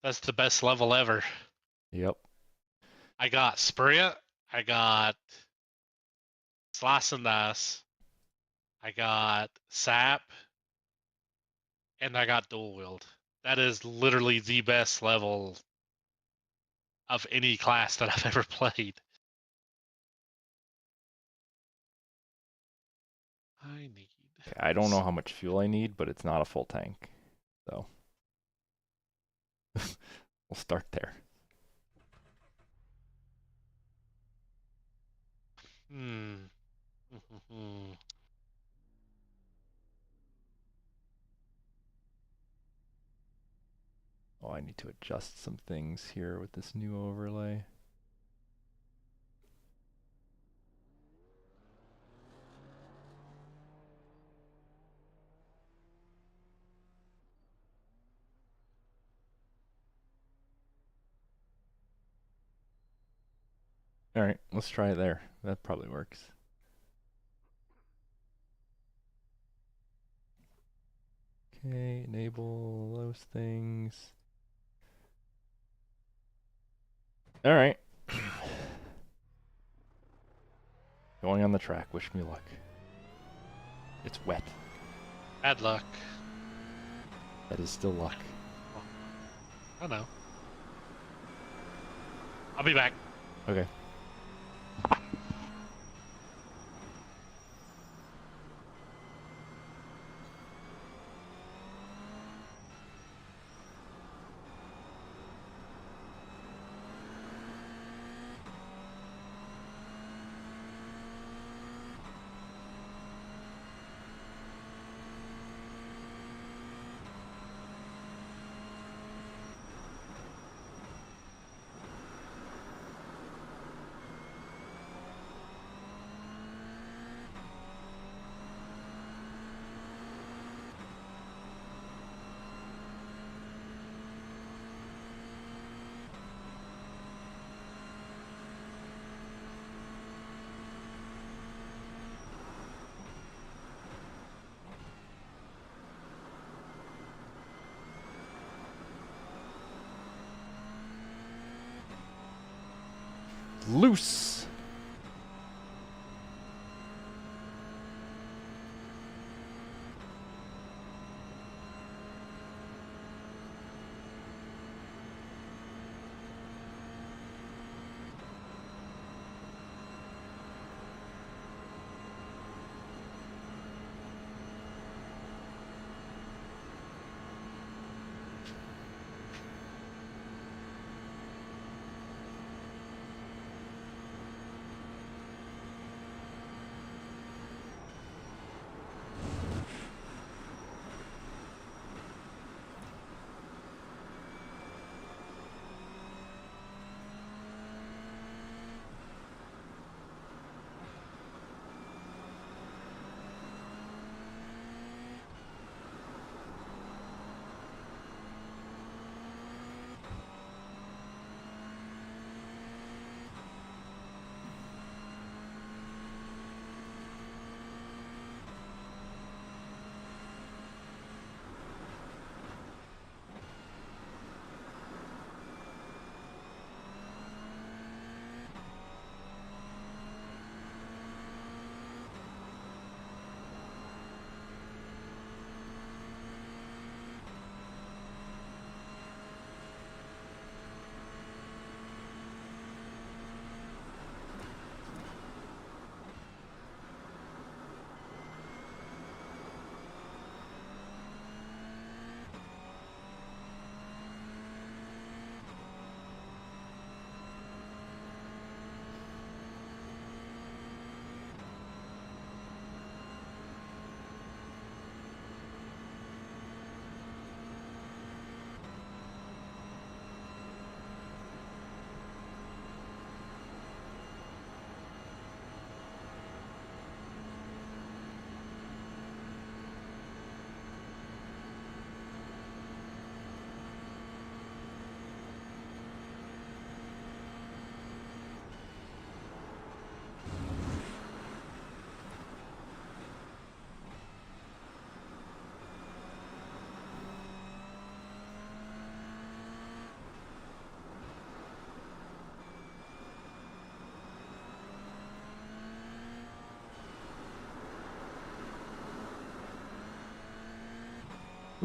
That's the best level ever. Yep. I got Sprint. I got Slice and Dice. I got Sap. And I got Dual Wield. That is literally the best level of any class that I've ever played. I need. Okay, I don't know how much fuel I need, but it's not a full tank. So we'll start there. Hmm. Oh, I need to adjust some things here with this new overlay. All right, let's try it there. That probably works. Okay, enable those things. All right. Going on the track. Wish me luck. It's wet. Bad luck. That is still luck. Oh, I know. I'll be back. Okay. Loose.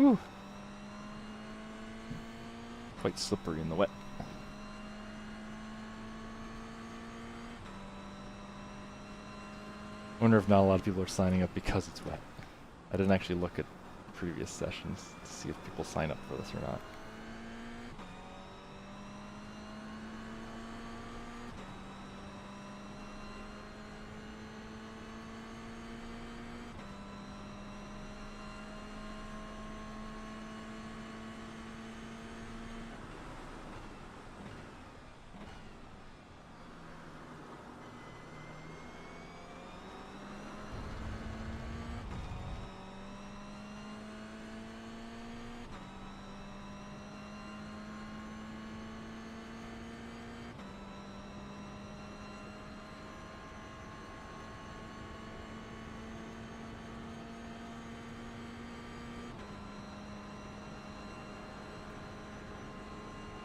Whew. Quite slippery in the wet. I wonder if not a lot of people are signing up because it's wet. I didn't actually look at previous sessions to see if people sign up for this or not.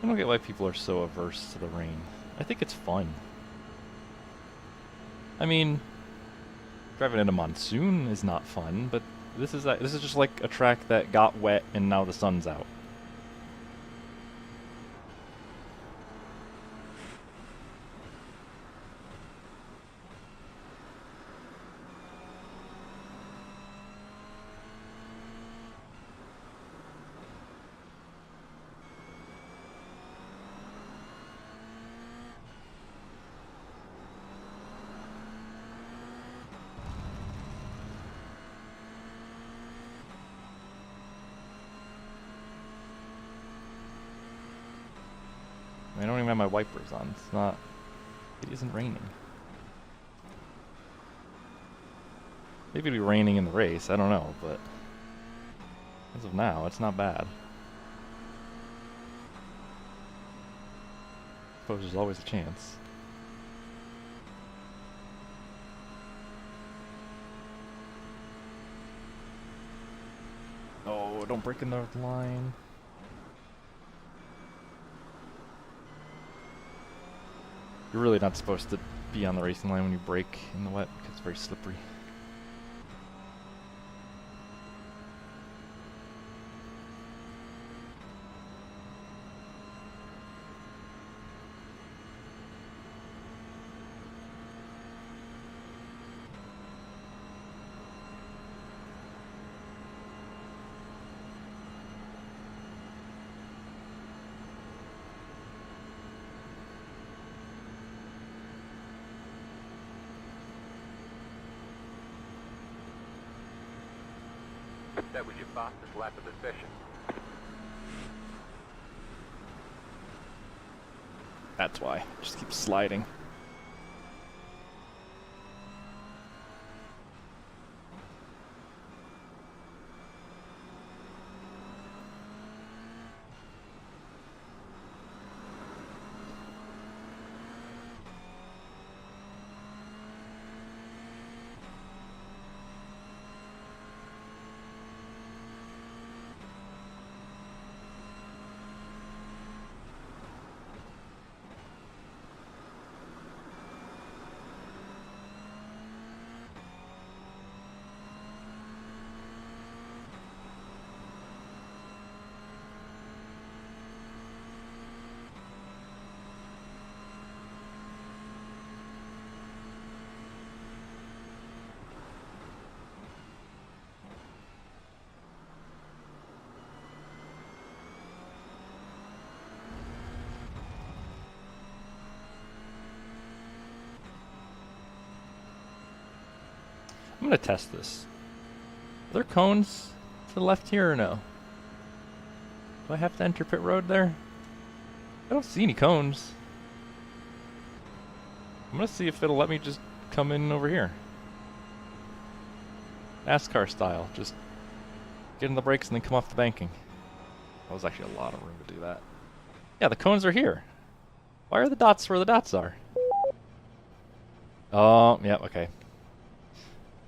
I don't get why people are so averse to the rain. I think it's fun. I mean, driving in a monsoon is not fun, but this is just like a track that got wet and now the sun's out. I don't even have my wipers on. It's not... It isn't raining. Maybe it'll be raining in the race, I don't know, but... As of now, it's not bad. I suppose there's always a chance. Oh, don't break in the line. You're really not supposed to be on the racing line when you brake in the wet because it's very slippery. That was your fastest lap of the session. That's why. Just keep sliding. I'm gonna test this. Are there cones to the left here or no? Do I have to enter pit road there? I don't see any cones. I'm gonna see if it'll let me just come in over here. NASCAR style, just get in the brakes and then come off the banking. That was actually a lot of room to do that. Yeah, the cones are here. Why are the dots where the dots are? Oh, yeah, okay.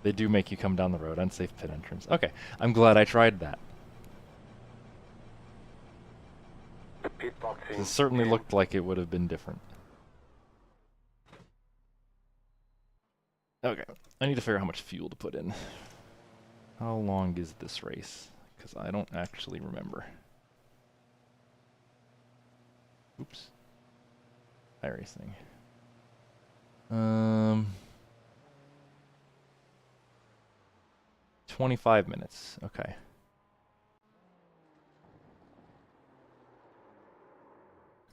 They do make you come down the road. Unsafe pit entrance. Okay, I'm glad I tried that. It certainly looked like it would have been different. Okay, I need to figure out how much fuel to put in. How long is this race? because I don't actually remember. Oops. iRacing. 25 minutes. Okay.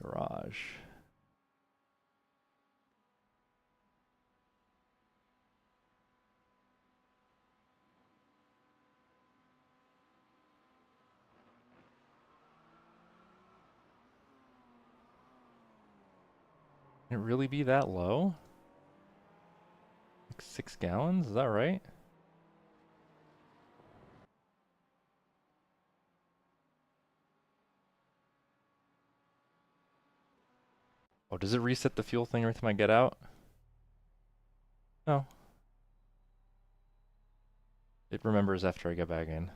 Garage. Can it really be that low? Like 6 gallons? Is that right? Oh, does it reset the fuel thing every time I get out? No. It remembers after I get back in.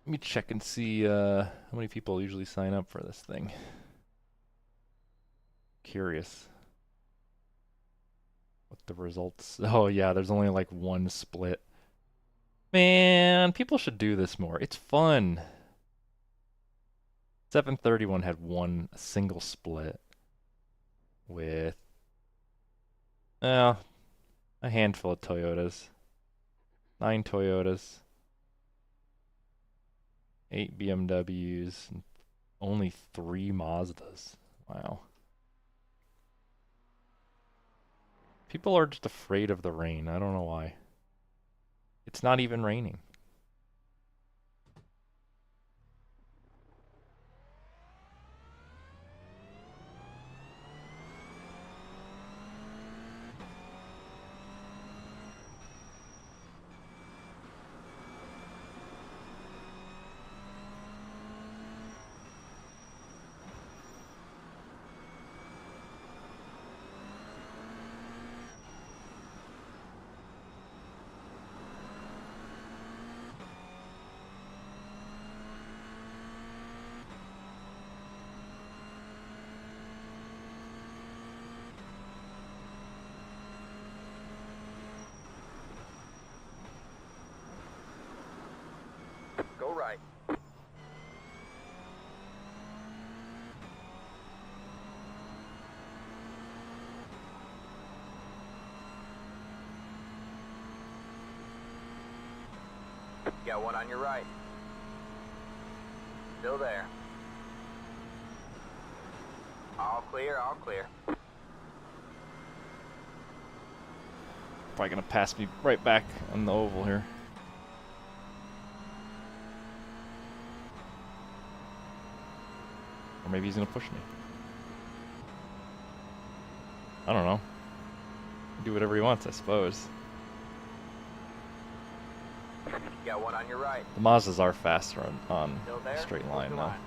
Let me check and see how many people usually sign up for this thing. Curious. What the results... Oh yeah, there's only like 1 split. Man, people should do this more. It's fun. 731 had a single split with a handful of Toyotas. 9 Toyotas. 8 BMWs. And only 3 Mazdas. Wow. People are just afraid of the rain. I don't know why. It's not even raining. Go right. Got one on your right. Still there. All clear, all clear. Probably gonna pass me right back on the oval here. Or maybe he's gonna push me. I don't know. Do whatever he wants, I suppose. Got one on your right. The Mazdas are faster on Still there? a straight line, Move the though. line.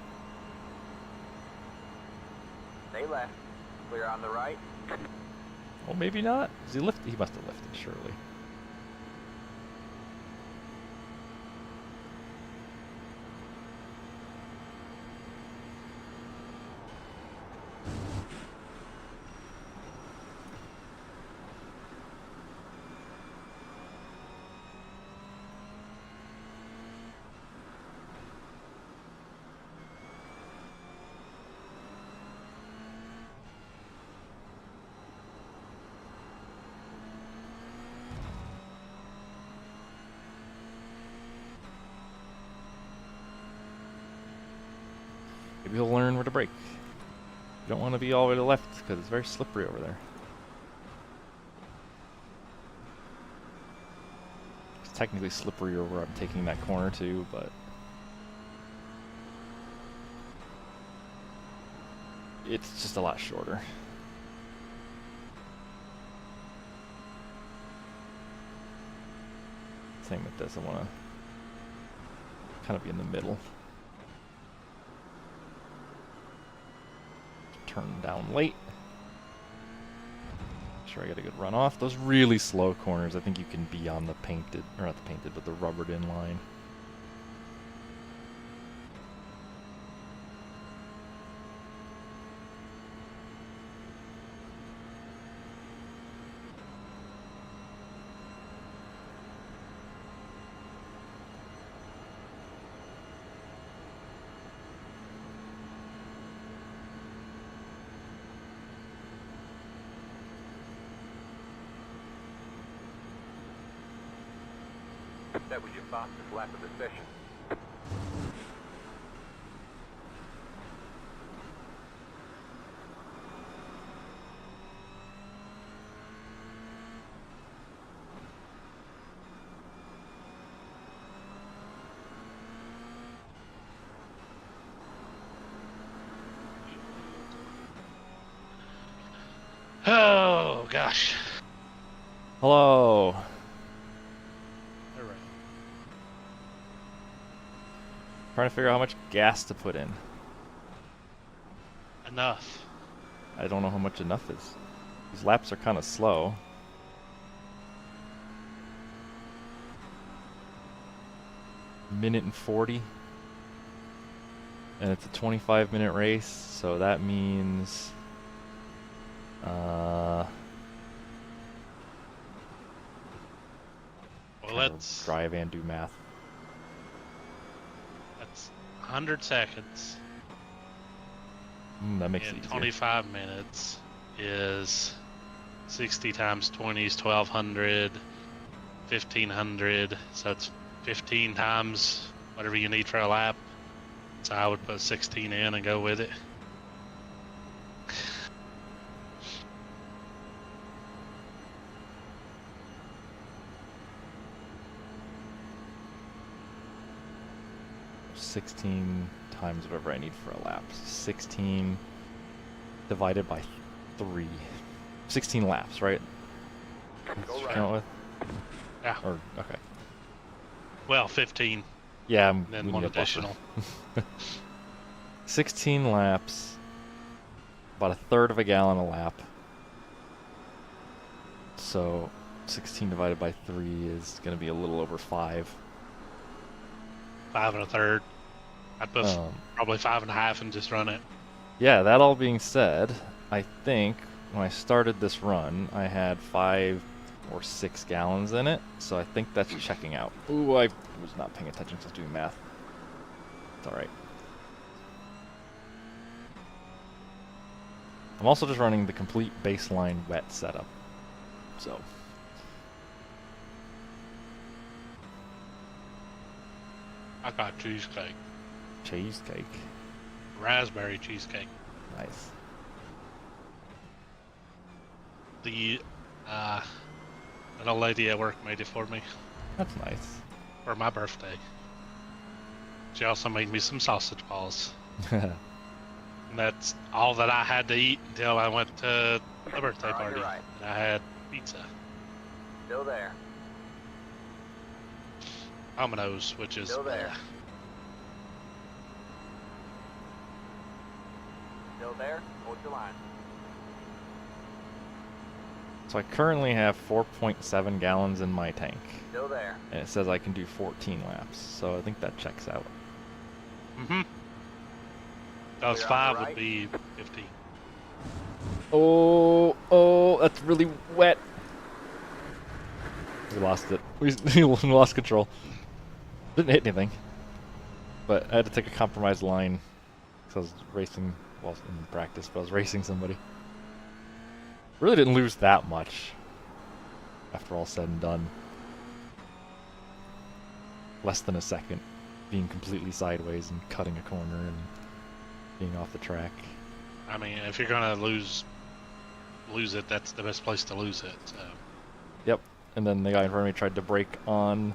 Stay left. Clear on the right. Well, maybe not. Does he lift? He must have lifted, surely. Maybe he'll learn where to brake. You don't want to be all the way to the left because it's very slippery over there. It's technically slippery where I'm taking that corner too, but it's just a lot shorter. Same with this, I want to kind of be in the middle. Turn down late. sure I get a good run off. Those really slow corners, I think you can be on the painted, or not the painted, but the rubbered in line. That was your fastest lap of the session. Oh gosh. Hello. All right. Trying to figure out how much gas to put in. Enough. I don't know how much enough is. These laps are kind of slow. Minute and 40. And it's a 25-minute race, so that means... Well, trying to let's drive and do math. that's 100 seconds. That makes it And easier. 25 minutes is 60 times 20 is 1200, 1500. So it's 15 times whatever you need for a lap. So I would put 16 in and go with it. $16 times whatever I need for a lap. 16 divided by 3. 16 laps, right? Go right. Count with? Yeah. Or, okay. Well, 15, Yeah, and then we one need a buffer. additional. 16 laps, about a third of a gallon a lap. So 16 divided by 3 is going to be a little over 5. 5 1/3. I'd put Um, probably 5 1/2 and just run it. Yeah, that all being said, I think when I started this run, I had 5 or 6 gallons in it, so I think that's checking out. Ooh, I was not paying attention to doing math. It's alright. I'm also just running the complete baseline wet setup, so... I got cheesecake. Cheesecake. Raspberry cheesecake. Nice. The an old lady at work made it for me That's nice. for my birthday. She also made me some sausage balls. And that's all that I had to eat until I went to a birthday You're on party. your right. And I had pizza. Still there. Domino's, which is Still there. Still there? Hold your line. So I currently have 4.7 gallons in my tank, Still there. and it says I can do 14 laps, so I think that checks out. Mm-hmm. Those Clear on the 5 right. would be 15. Oh, that's really wet. We lost it. We lost control. Didn't hit anything, but I had to take a compromised line because I was racing, well, in practice, but I was racing somebody. Really didn't lose that much after all said and done. Less than a second, being completely sideways and cutting a corner and being off the track. I mean, if you're gonna lose it, that's the best place to lose it. So. Yep, and then the guy in front of me tried to brake on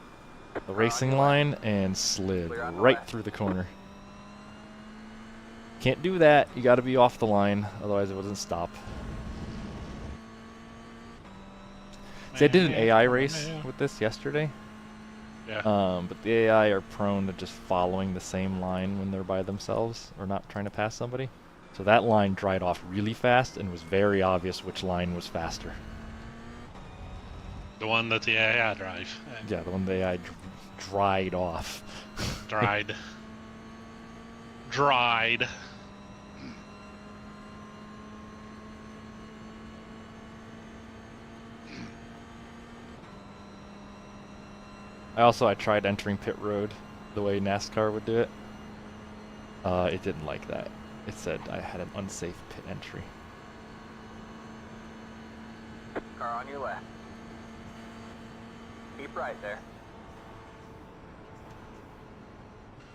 the racing line and slid Clear on the right left. through the corner. Can't do that, you gotta be off the line, otherwise it doesn't stop. See, I did an AI race with this yesterday. Yeah. But the AI are prone to just following the same line when they're by themselves or not trying to pass somebody. So that line dried off really fast and it was very obvious which line was faster. The one that the AI drive. Yeah, the one that I dried off. Dried. Dried. I tried entering pit road the way NASCAR would do it. It didn't like that. It said I had an unsafe pit entry. Car on your left. Keep right there.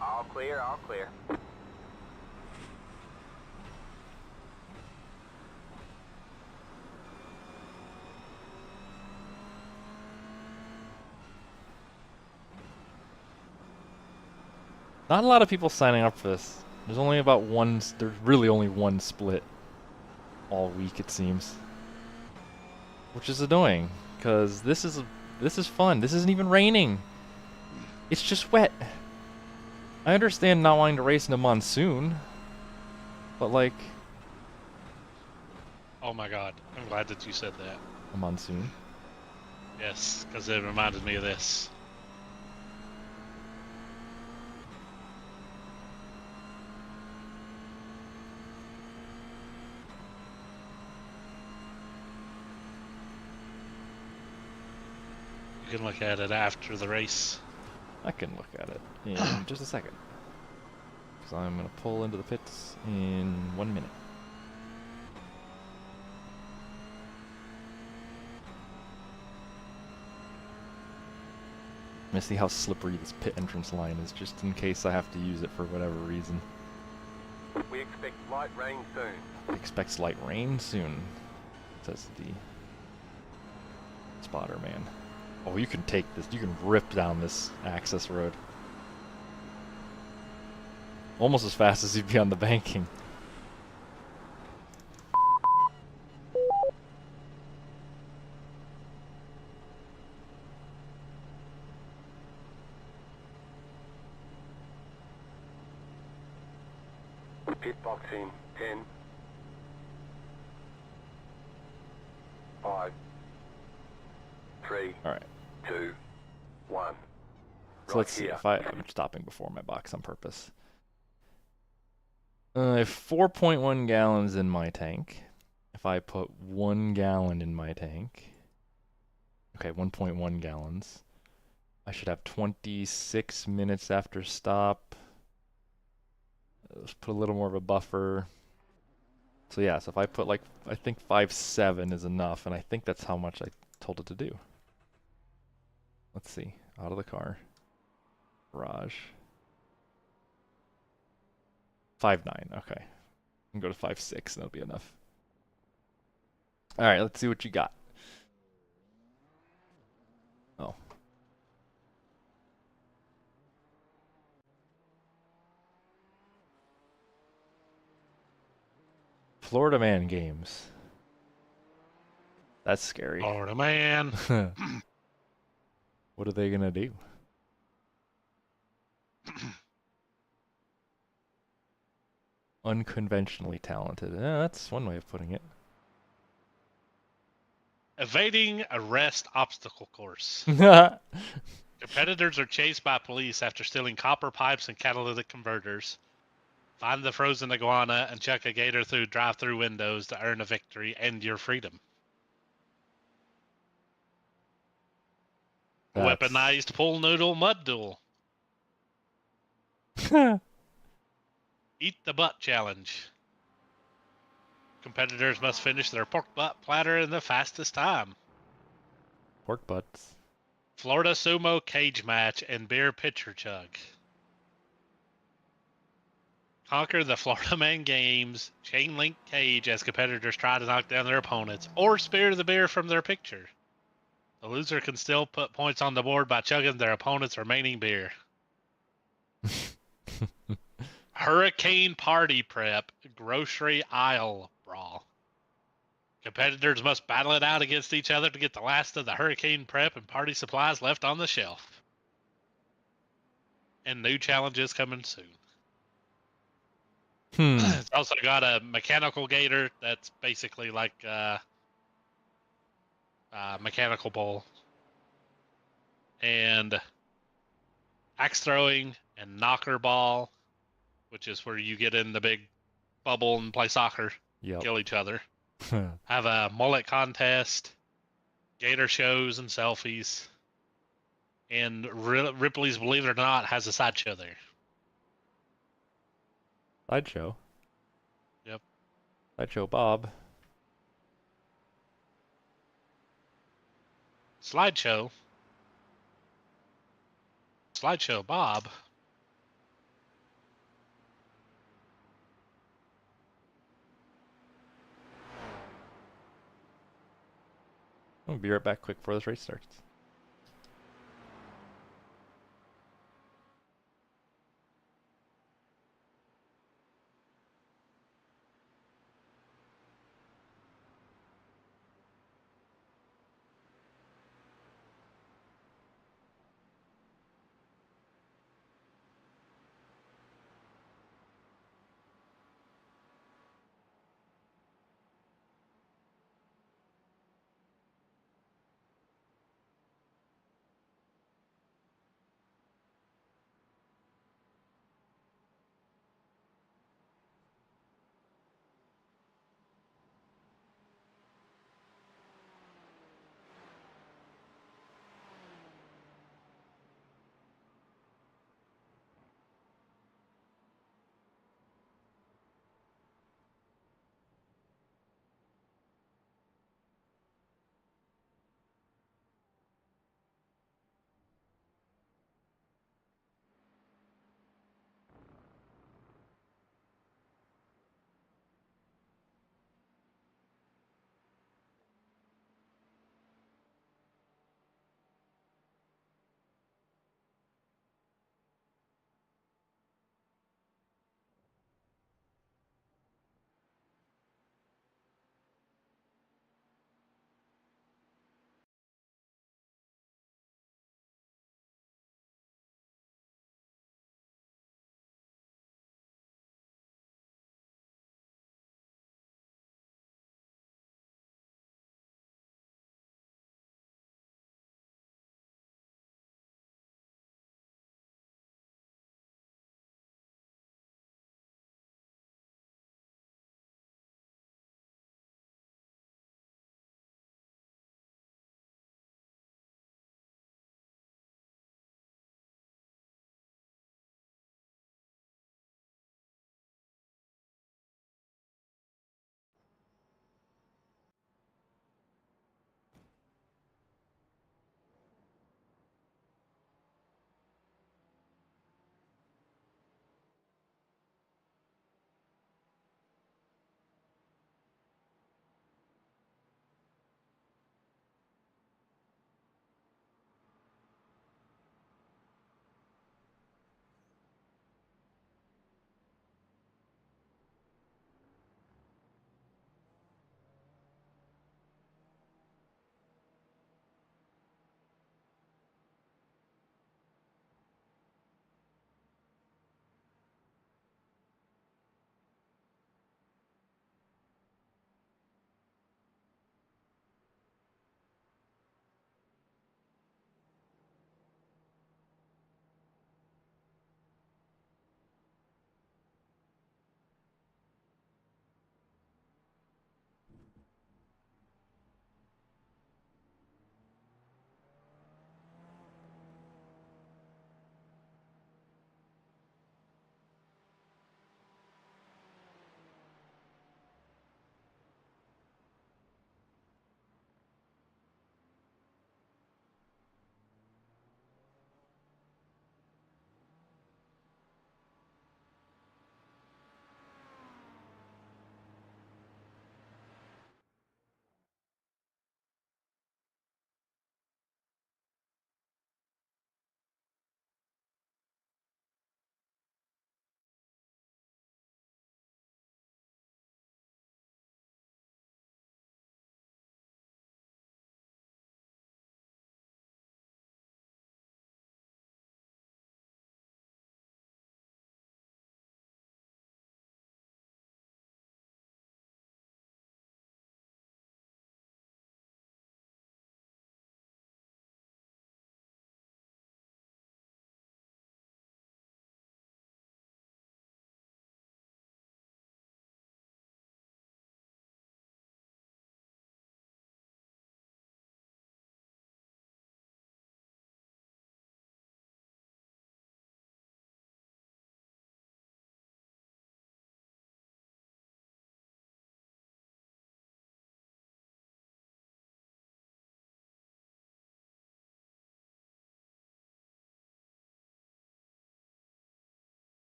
All clear, all clear. Not a lot of people signing up for this. There's only about one. There's really only one split all week, it seems, which is annoying because this is fun. This isn't even raining. It's just wet. I understand not wanting to race in a monsoon, but like Oh my god. I'm glad that you said that. a monsoon. Yes, because it reminded me of this. You can look at it after the race. I can look at it in just a second. So I'm gonna pull into the pits in 1 minute. I'm gonna see how slippery this pit entrance line is, just in case I have to use it for whatever reason. We expect light rain soon. Expects light rain soon, says the spotter man. Oh, you can take this. You can rip down this access road. Almost as fast as you'd be on the banking. Pit box in 10, 5, 3, Alright. 2, 1. So let's see if I'm stopping before my box on purpose. I have 4.1 gallons in my tank. If I put 1 gallon in my tank, okay, 1.1 gallons, I should have 26 minutes after stop. Let's put a little more of a buffer. So yeah, so if I put like, I think 5.7 is enough, and I think that's how much I told it to do. Let's see, out of the car. Garage. 5.9, okay. I can go to 5.6 and that'll be enough. Alright, let's see what you got. Oh. Florida Man games. That's scary. Florida man. What are they gonna do? Unconventionally talented. That's one way of putting it. Evading arrest obstacle course. Competitors are chased by police after stealing copper pipes and catalytic converters. Find the frozen iguana and chuck a gator through drive-through windows to earn a victory and your freedom. Weaponized pool noodle mud duel. Eat the butt challenge. Competitors must finish their pork butt platter in the fastest time. Pork butts. Florida sumo cage match and beer pitcher chug. Conquer the Florida Man Games chain link cage as competitors try to knock down their opponents or spear the beer from their picture. The loser can still put points on the board by chugging their opponent's remaining beer. Hurricane party prep grocery aisle brawl. Competitors must battle it out against each other to get the last of the hurricane prep and party supplies left on the shelf. And new challenges coming soon. It's also got a mechanical gator that's basically like mechanical bull. and axe throwing and knocker ball, which is where you get in the big bubble and play soccer, Yep. kill each other. Have a mullet contest, gator shows and selfies, and Ripley's, believe it or not, has a sideshow there. Sideshow. Yep. Sideshow Bob. Slideshow Bob. I'll be right back quick before this race starts.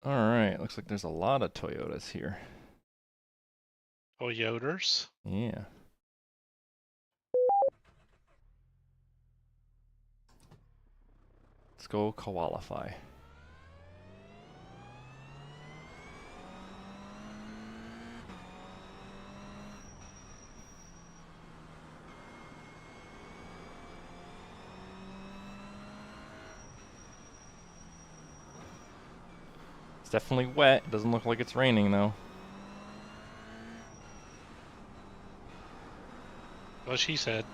Alright, looks like there's a lot of Toyotas here. Toyotas. Yeah. Let's go qualify. It's definitely wet. Doesn't look like it's raining though. Well, she said.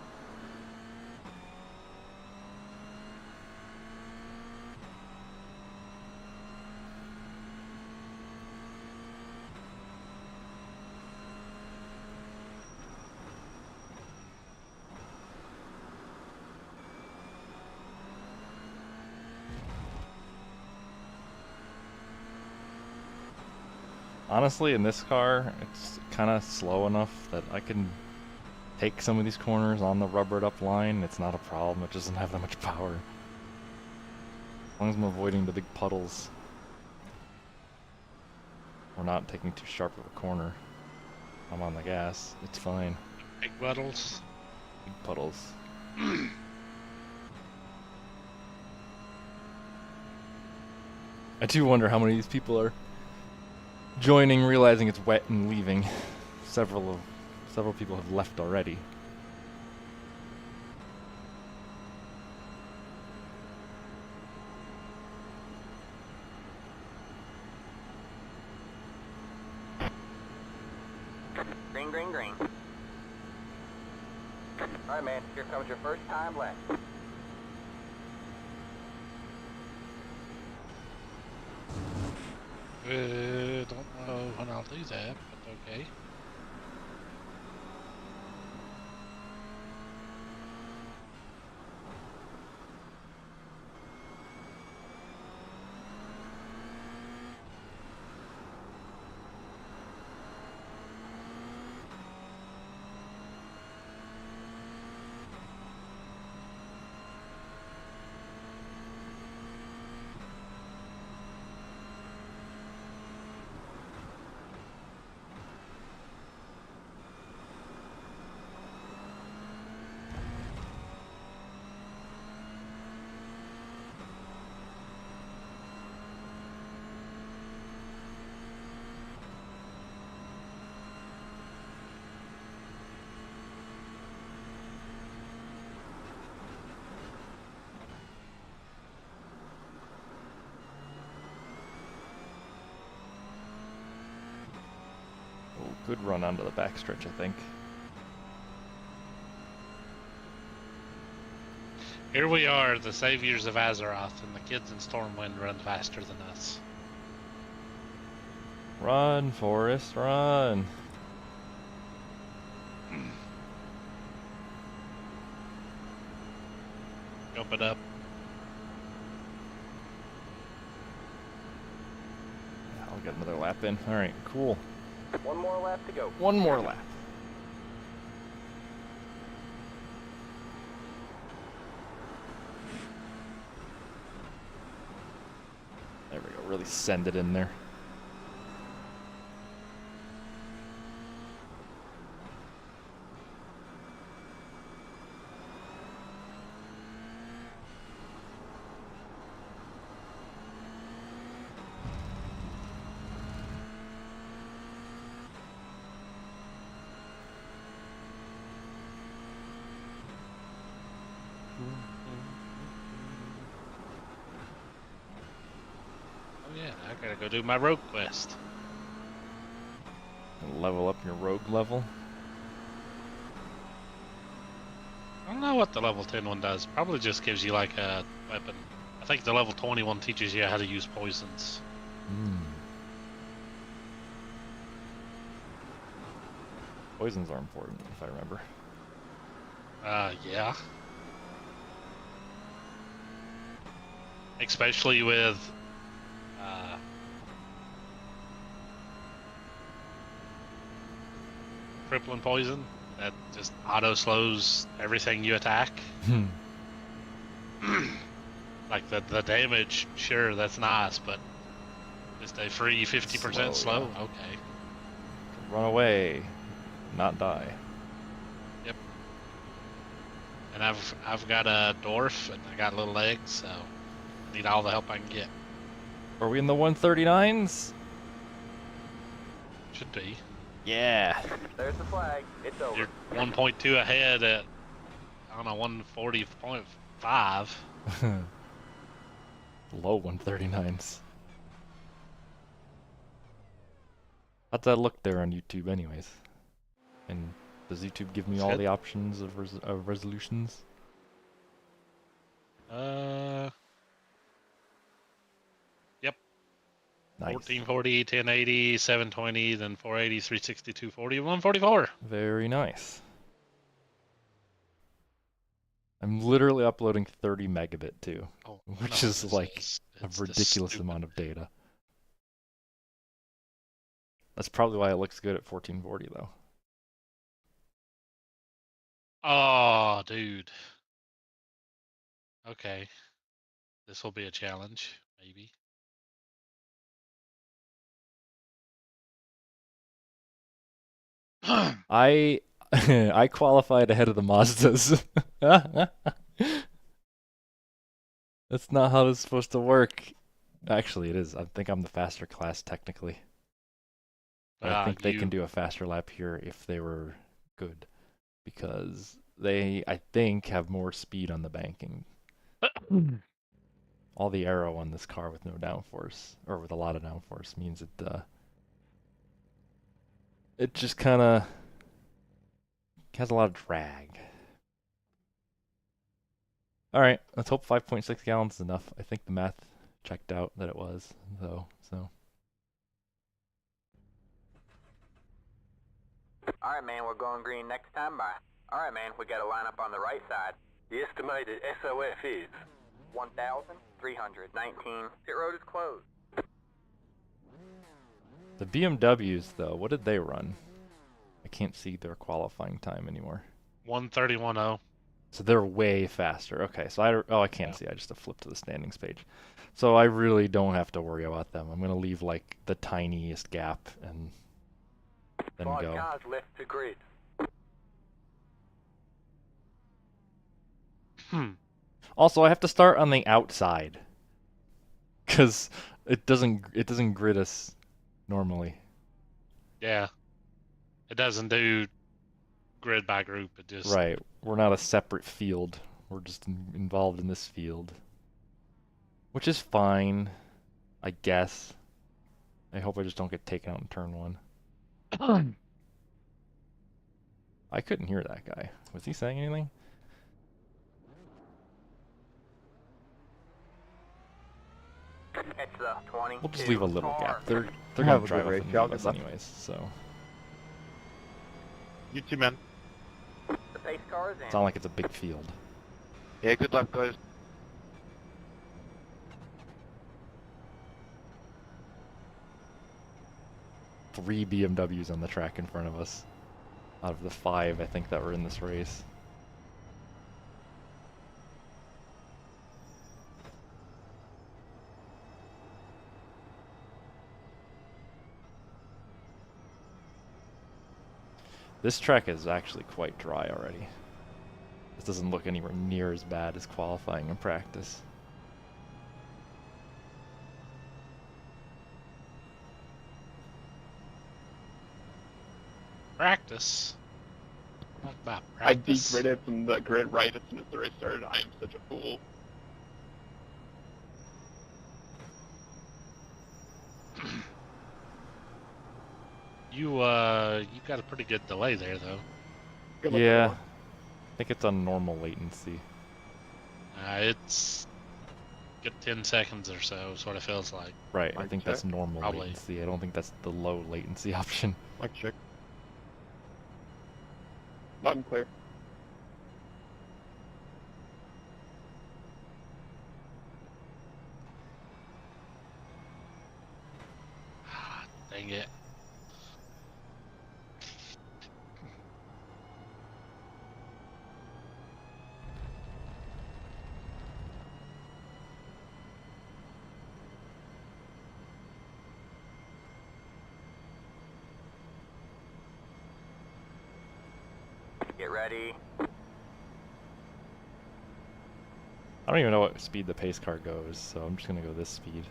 Honestly, in this car, it's kind of slow enough that I can take some of these corners on the rubbered up line. It's not a problem. It doesn't have that much power. As long as I'm avoiding the big puddles. We're not taking too sharp of a corner. I'm on the gas. It's fine. Big puddles. Big puddles. I do wonder how many of these people are joining, realizing it's wet and leaving. Several people have left already. Green, green, green. Alright, man, here comes your first time left. Don't know when I'll do that, but okay. Oh, good run onto the backstretch, I think. Here we are, the saviors of Azeroth, and the kids in Stormwind run faster than us. Run, Forrest, run! Open up. I'll get another lap in. Alright, cool. One more lap to go. One more lap. There we go, really send it in there. Oh yeah, I gotta go do my rogue quest. Level up your rogue level. I don't know what the level 10 one does. Probably just gives you like a weapon. I think the level 20 one teaches you how to use poisons. Poisons are important, if I remember. Yeah. Especially with crippling poison that just auto slows everything you attack. Like the damage, sure, that's nice, but Just a free 50% slow? yeah. Okay. Run away, not die. Yep. And I've got a dwarf and I got little legs, so I need all the help I can get. Are we in the 139s? Should be. Yeah. There's the flag. It's over. You're 1.2 ahead at, I don't know, 140.5. Low 139s. How'd that look there on YouTube anyways? And does YouTube give me That's all good. the options of resolutions? Yep. Nice. 1440, 1080, 720, then 480, 360, 240, 144. Very nice. I'm literally uploading 30 megabit too, Oh, which no, is this like is- a it's just ridiculous stupid. amount of data. That's probably why it looks good at 1440 though. Oh, dude. Okay. This will be a challenge, maybe. I I qualified ahead of the Mazdas. That's not how this is supposed to work. Actually, it is. I think I'm the faster class technically. But I think they can do a faster lap here if they were good. Because they, I think, have more speed on the banking. All the aero on this car with no downforce, or with a lot of downforce, means it just kind of has a lot of drag. All right, let's hope 5.6 gallons is enough. I think the math checked out that it was, though. So All right, man, we're going green next time by. All right, man, we got a lineup on the right side. The estimated SOF is 1,319. Pit road is closed. the BMWs, though, what did they run? I can't see their qualifying time anymore. 131.0. So they're way faster. Okay, so I can't see. I just have to flip to the standings page. So I really don't have to worry about them. I'm going to leave like the tiniest gap and then 5 go. cars left to grid. Also, I have to start on the outside cuz it doesn't grid us normally. Yeah. It doesn't do grid by group. It just Right. We're not a separate field. We're just involved in this field. Which is fine, I guess. I hope I just don't get taken out in turn 1. I couldn't hear that guy. Was he saying anything? It's the 20. We'll just leave a little gap. They're Have gonna a good drive up race, and y'all. leave us Good luck. anyways, so You too, man. The pace car is in. it's not like it's a big field. Yeah, good luck, guys. Three BMWs on the track in front of us. Out of the 5, I think, that were in this race. This track is actually quite dry already. This doesn't look anywhere near as bad as qualifying in practice. practice. Talk about I practice. degridded from the grid right as soon as the race started. I am such a fool. You got a pretty good delay there though. Good luck, Yeah, everyone. I think it's on normal latency. It's get 10 seconds or so, sort of feels like. Right, I Mic think check. that's normal Probably. latency. I don't think that's the low latency option. Mic check. Loud and clear. Dang it. Get ready. I don't even know what speed the pace car goes, so I'm just gonna go this speed.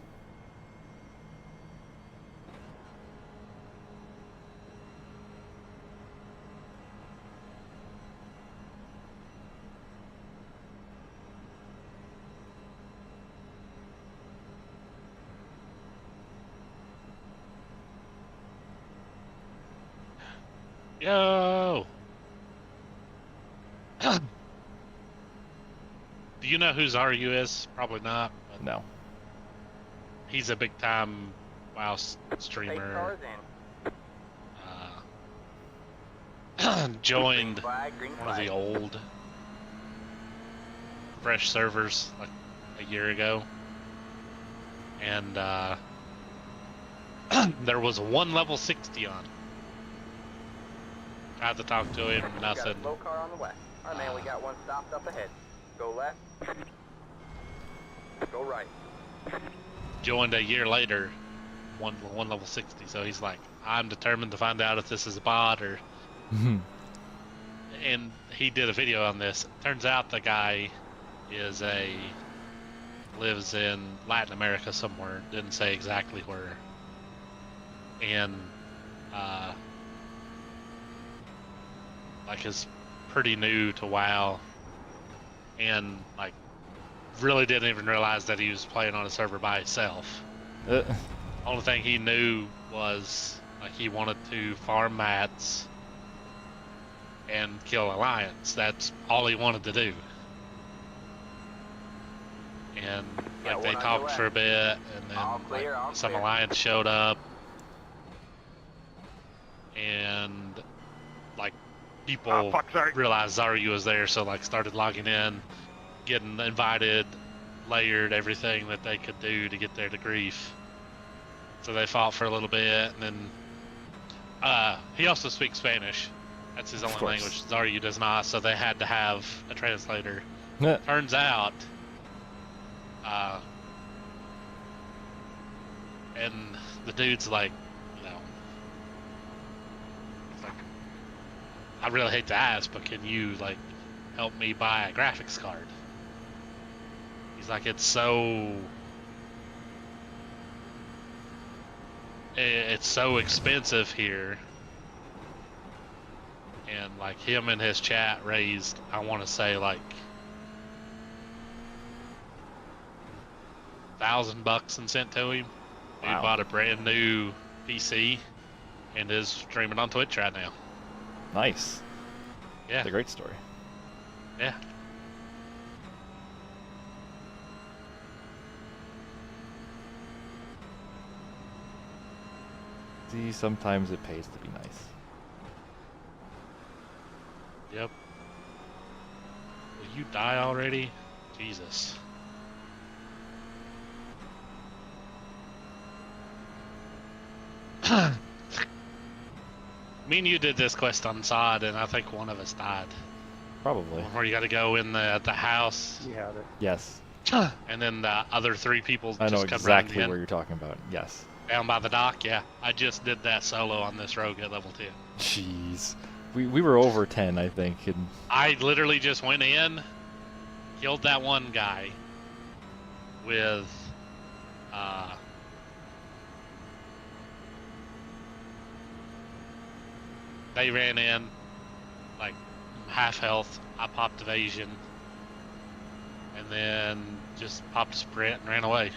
Yo! Do you know who Zaryu is? Probably not. But No. he's a big time WoW Pace streamer. cars in. Joined Green flag, green one of flag. the old fresh servers like a year ago, and there was one level 60 on. I had to talk to him. We got a Nothing. slow car on the west. Alright, man, we got one stopped up ahead. Go left. Go right. Joined a year later, one level 60. So he's like, I'm determined to find out if this is a bot or. And he did a video on this. Turns out the guy lives in Latin America somewhere. Didn't say exactly where. And like is pretty new to WoW, and like really didn't even realize that he was playing on a server by himself. Only thing he knew was like he wanted to farm mats and kill Alliance. That's all he wanted to do. And Yeah, like they one on talked your for a bit, and then All clear, like, all some clear. Alliance showed up, and like people Oh, fuck, sorry. realized Zaryu was there, so like started logging in, getting invited, layered everything that they could do to get there to grief. So they fought for a little bit, and then he also speaks Spanish. That's his Of only course. language. Zaryu does not, so they had to have a translator. Yeah. Turns out, and the dude's like, you know, it's like, I really hate to ask, but can you like help me buy a graphics card? He's like, it's so expensive here. And like him and his chat raised, I want to say like $1,000 and sent to him. Dude Wow. bought a brand new PC and is streaming on Twitch right now. Nice. Yeah, It's a great story. yeah. See, sometimes it pays to be nice. Yep. Will you die already? Jesus. Me and you did this quest on Sod, and I think one of us died. Probably. Where you got to go in the house, You had it. Yes. and then the other three people I know just come exactly running where in you're talking about. Yes. down by the dock. Yeah, I just did that solo on this rogue at level 10. Jeez. We were over 10, I think. And I literally just went in, killed that one guy with they ran in like half health. I popped evasion and then just popped sprint and ran away.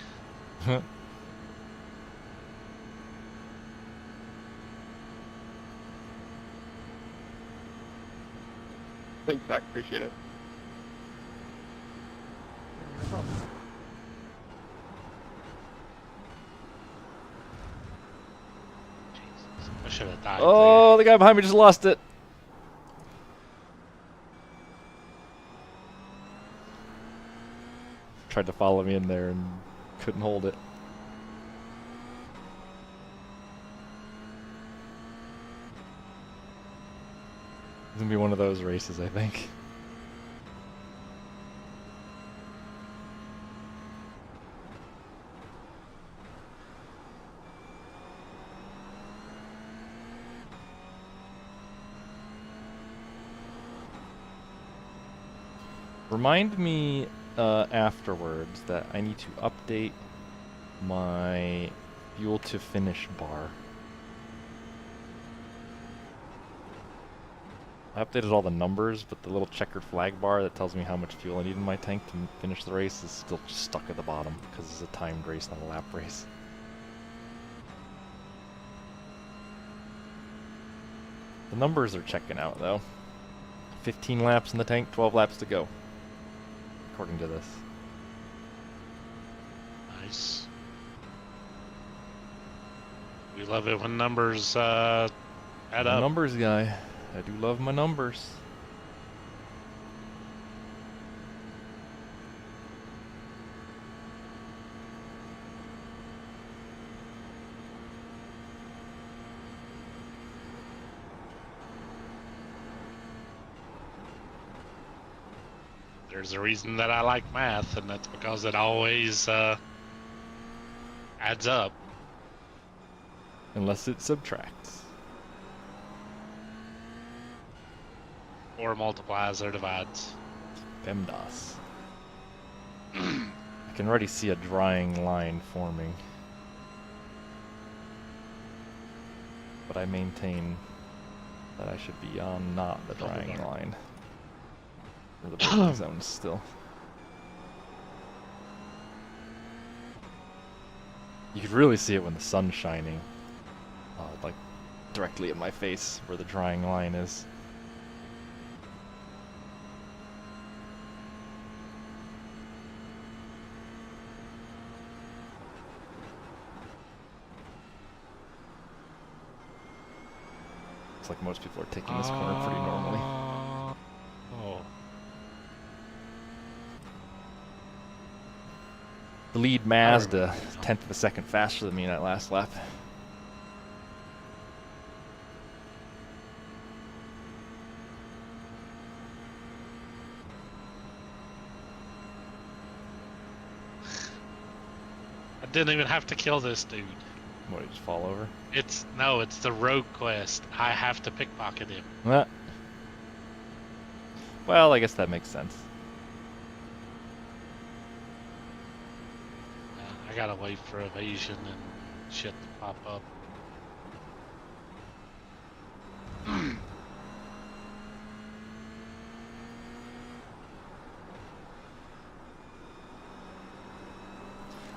Thanks, Zach. Appreciate it. Jesus, I should have died oh, the guy behind me just lost it. Tried to follow me in there and couldn't hold it. It's gonna be one of those races, I think. Remind me afterwards that I need to update my fuel to finish bar. I updated all the numbers, but the little checkered flag bar that tells me how much fuel I need in my tank to finish the race is still just stuck at the bottom because it's a timed race, not a lap race. The numbers are checking out though. 15 laps in the tank, 12 laps to go, according to this. Nice. We love it when numbers add I'm a up. numbers guy. I do love my numbers. There's a reason that I like math, and that's because it always adds up. Unless it subtracts. Or multiplies or divides. PEMDAS. I can already see a drying line forming. But I maintain that I should be on not the drying line. Or the braking zone still. You could really see it when the sun's shining. Like directly at my face where the drying line is. Looks like most people are taking this corner pretty normally. Oh. The lead Mazda, 1/10 of a second faster than me in that last lap. I didn't even have to kill this dude. What, did he just fall over? It's the rogue quest. I have to pickpocket him. Well, I guess that makes sense. I gotta wait for evasion and shit to pop up.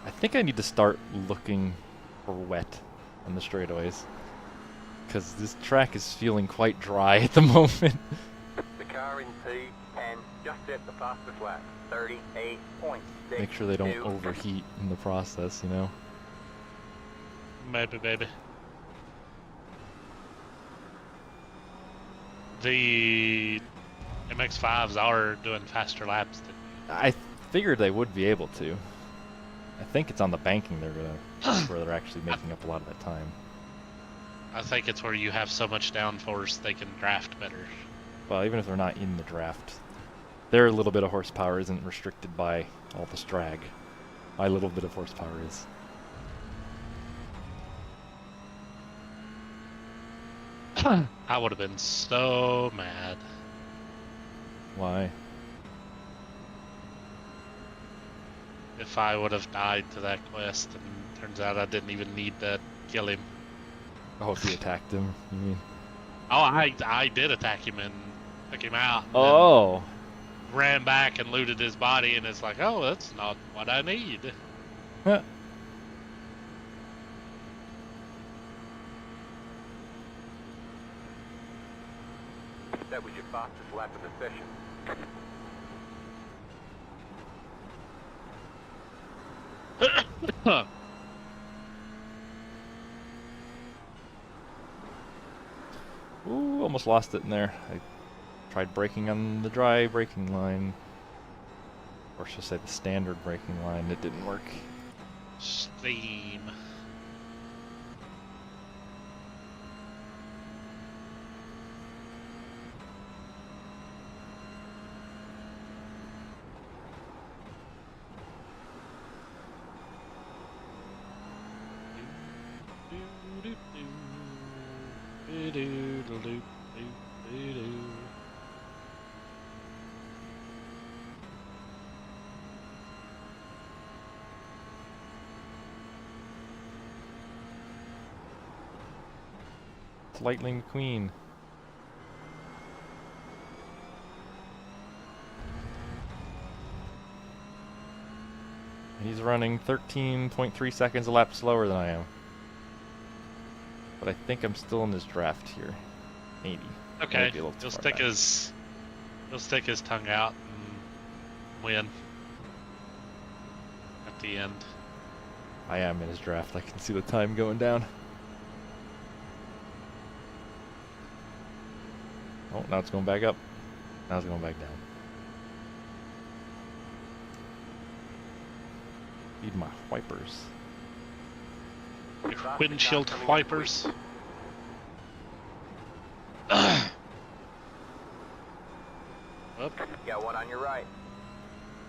I think I need to start looking for wet on the straightaways. Because this track is feeling quite dry at the moment. The car in P10 just hit the fastest lap, 38.6. Make sure they don't overheat in the process, you know? Maybe, baby. The MX-5s are doing faster laps than I figured they would be able to. I think it's on the banking where they're actually making up a lot of that time. I think it's where you have so much downforce they can draft better. Well, even if they're not in the draft, their little bit of horsepower isn't restricted by all this drag. My little bit of horsepower is. I would have been so mad. Why? If I would have died to that quest, and turns out I didn't even need to kill him. Oh, if you attacked him, you mean? Oh, I did attack him and took him out. And Oh! then ran back and looted his body, and it's like, oh, that's not what I need. Huh. That was your fastest lap of the session. Ooh, almost lost it in there. I tried braking on the dry braking line. Or should I say the standard braking line. It didn't work. Steam. It's Lightning McQueen. He's running 13.3 seconds a lap slower than I am. But I think I'm still in this draft here. Maybe. Okay, Might be a little too he'll far stick back. he'll stick his tongue out and win at the end. I am in his draft. I can see the time going down. Oh, now it's going back up. Now it's going back down. Need my wipers. Your windshield wipers. Whoop. Got one on your right.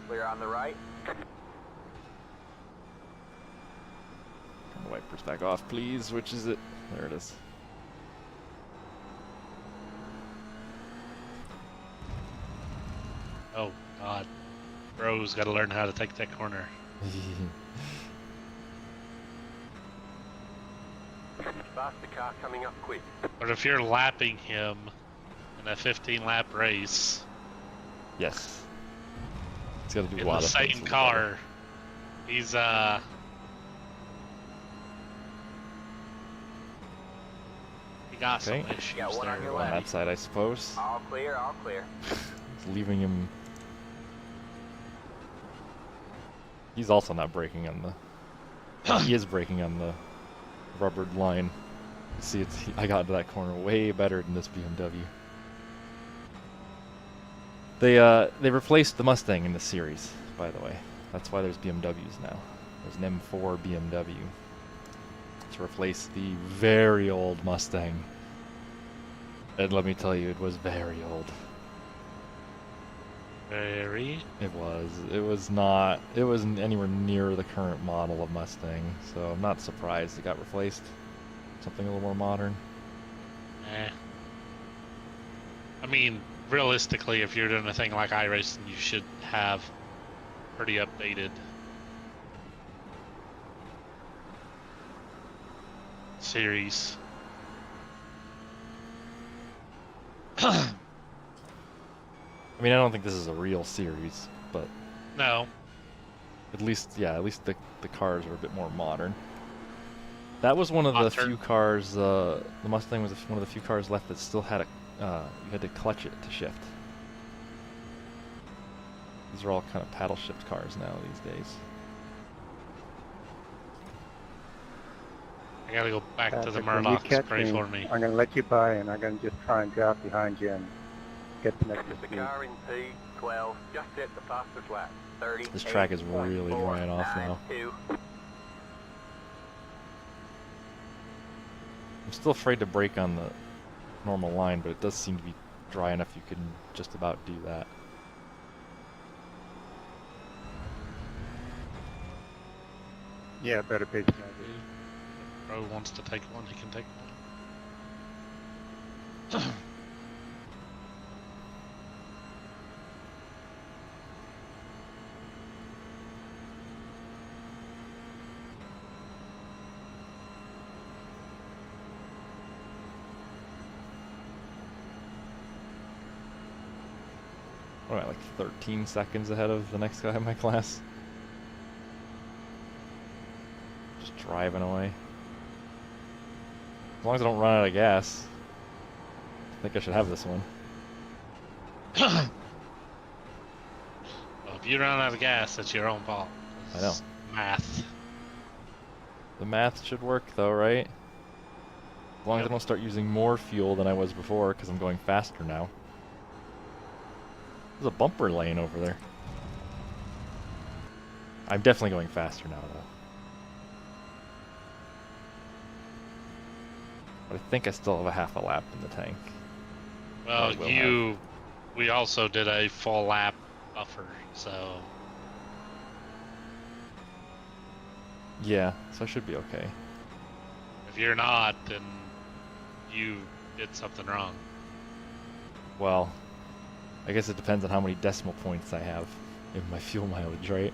Clear on the right. Turn the wipers back off, please. Which is it? There it is. Oh God, bro's got to learn how to take that corner. Faster car coming up quick. But if you're lapping him in a 15-lap race Yes. It's got to do in a lot the of things same a little car, he's he got some Okay. issues Got one on there. your better. On left. that side, I suppose. All clear, all clear. It's leaving him. He's also not braking on the. He is braking on the rubbered line. See, I got into that corner way better than this BMW. They replaced the Mustang in the series, by the way. That's why there's BMWs now. There's an M4 BMW to replace the very old Mustang. And let me tell you, it was very old. Very. It was not. It wasn't anywhere near the current model of Mustang, so I'm not surprised it got replaced. Something a little more modern. Eh. I mean, realistically, if you're doing a thing like iRacing, you should have pretty updated series. I mean, I don't think this is a real series, but No. at least, yeah, at least the cars are a bit more modern. That was one of the Modern. few cars. The Mustang was one of the few cars left that still had a. You had to clutch it to shift. These are all kind of paddle shift cars now these days. I gotta go back to the Patrick, when you Murlocs. catch Pray me, for me. I'm going to let you by, and I'm going to just try and drop behind you and get the next The speed. car in P12 just hit the fastest lap. 30. This track is really drying off now. 2. I'm still afraid to brake on the normal line, but it does seem to be dry enough you can just about do that. Yeah, better pace than I do. Bro wants to take one, he can take one. What am I, like 13 seconds ahead of the next guy in my class? Just driving away. As long as I don't run out of gas. I think I should have this one. Well, if you run out of gas, that's your own fault. I know. It's math. The math should work though, right? As long as I don't start using more fuel than I was before, because I'm going faster now. There's a bumper lane over there. I'm definitely going faster now, though. But I think I still have a half a lap in the tank. Well, I will we also did a full lap buffer, so Yeah, so I should be okay. if you're not, then you did something wrong. Well, I guess it depends on how many decimal points I have in my fuel mileage, right?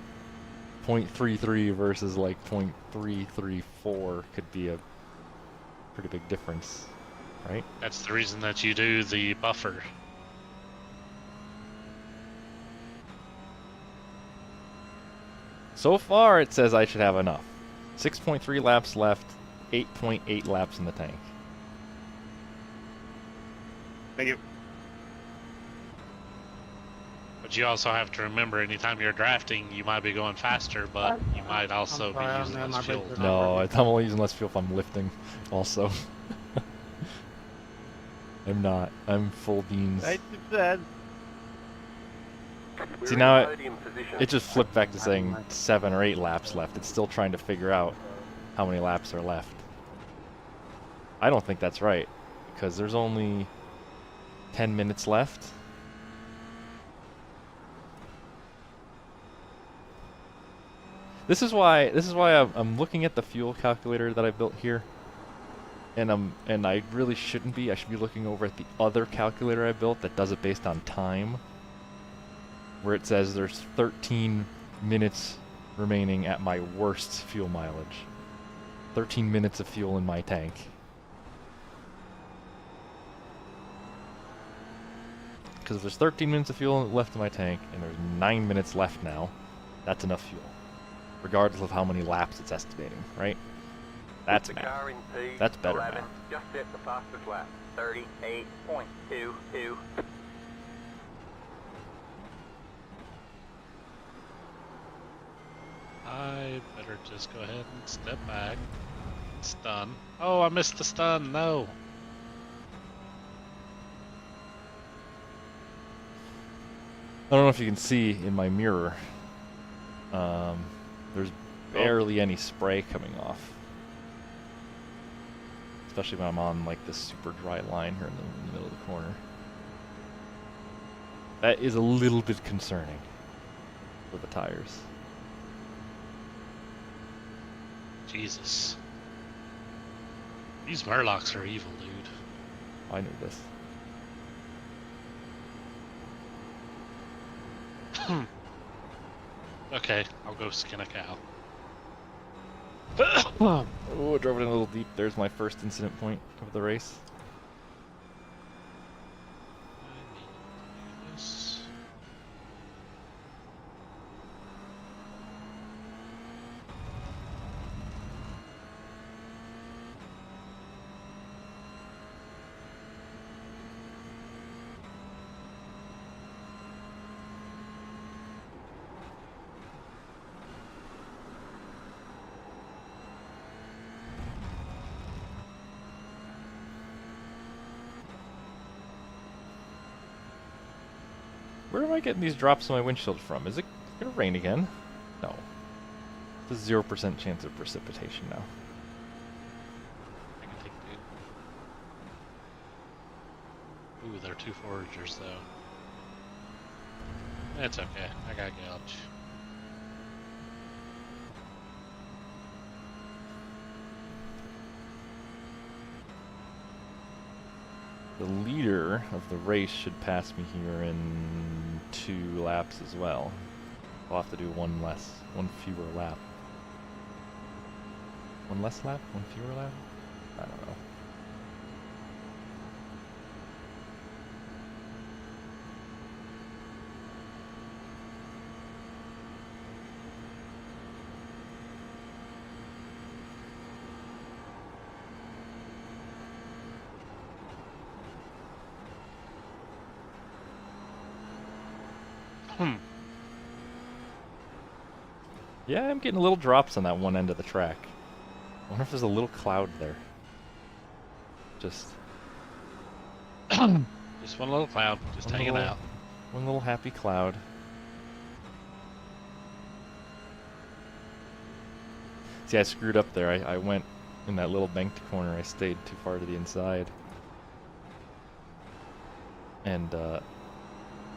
0.33 versus like 0.334 could be a pretty big difference. right? That's the reason that you do the buffer. So far, it says I should have enough. 6.3 laps left, 8.8 laps in the tank. Thank you. But you also have to remember, anytime you're drafting, you might be going faster, but you might also sorry, I be don't using know, less my fuel. brakes are No, I'm only using less fuel if I'm lifting, also. I'm not. I'm full beans. I just said. We're See, in now podium position. it just flipped back to I saying don't know. 7 or 8 laps left. It's still trying to figure out how many laps are left. I don't think that's right, because there's only 10 minutes left. This is why I'm looking at the fuel calculator that I built here, and I really shouldn't be. I should be looking over at the other calculator I built that does it based on time, where it says there's 13 minutes remaining at my worst fuel mileage. 13 minutes of fuel in my tank. Because if there's 13 minutes of fuel left in my tank, and there's 9 minutes left now, that's enough fuel. Regardless of how many laps it's estimating, right? That's the math. car in P, That's better 11, math. just hit the fastest lap. 38.22. I better just go ahead and step back. Stun. Oh, I missed the stun. No. I don't know if you can see in my mirror. There's barely any spray coming off. Especially when I'm on like this super dry line here in the middle of the corner. That is a little bit concerning for the tires. Jesus. These Murlocs are evil, dude. I knew this. Okay, I'll go skin a cow. Oh, I drove it in a little deep. There's my first incident point of the race. I need to do this. Where am I getting these drops on my windshield from? Is it gonna rain again? No. It's a 0% chance of precipitation now. I can take the... Ooh, they're 2 foragers, though. It's okay. I got gouge. The leader of the race should pass me here in 2 laps as well. I'll have to do one fewer lap. One less lap? One fewer lap? I don't know. Yeah, I'm getting little drops on that one end of the track. I wonder if there's a little cloud there. Just Just one little cloud, just One hanging little- out. one little happy cloud. See, I screwed up there. I went in that little banked corner. I stayed too far to the inside. And there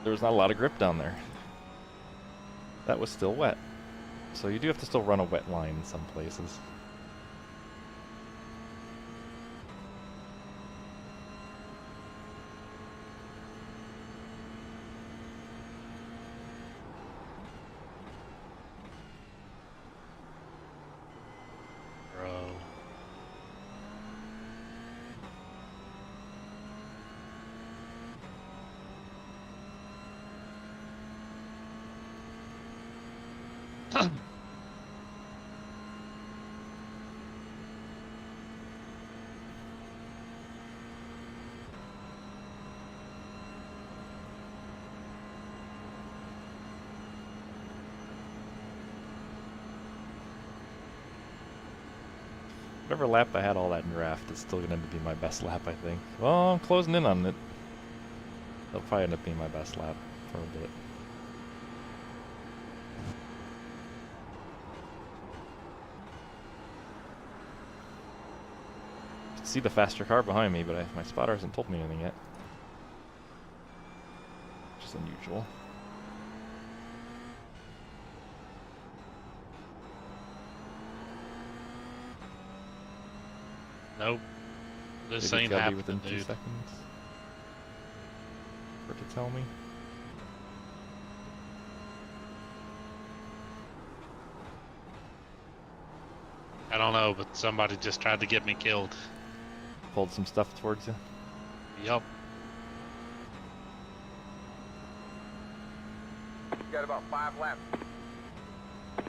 was not a lot of grip down there. That was still wet. So you do have to still run a wet line in some places. Bro. Whatever lap I had all that in draft is still gonna be my best lap, I think. Well, I'm closing in on it. That'll probably end up being my best lap for a bit. I can see the faster car behind me, but my spotter hasn't told me anything yet. Which is unusual. Nope. This Maybe ain't tell me happening, within 2 dude. seconds. For it to tell me. I don't know, but somebody just tried to get me killed. Pulled some stuff towards you. Yup. Got about 5 laps.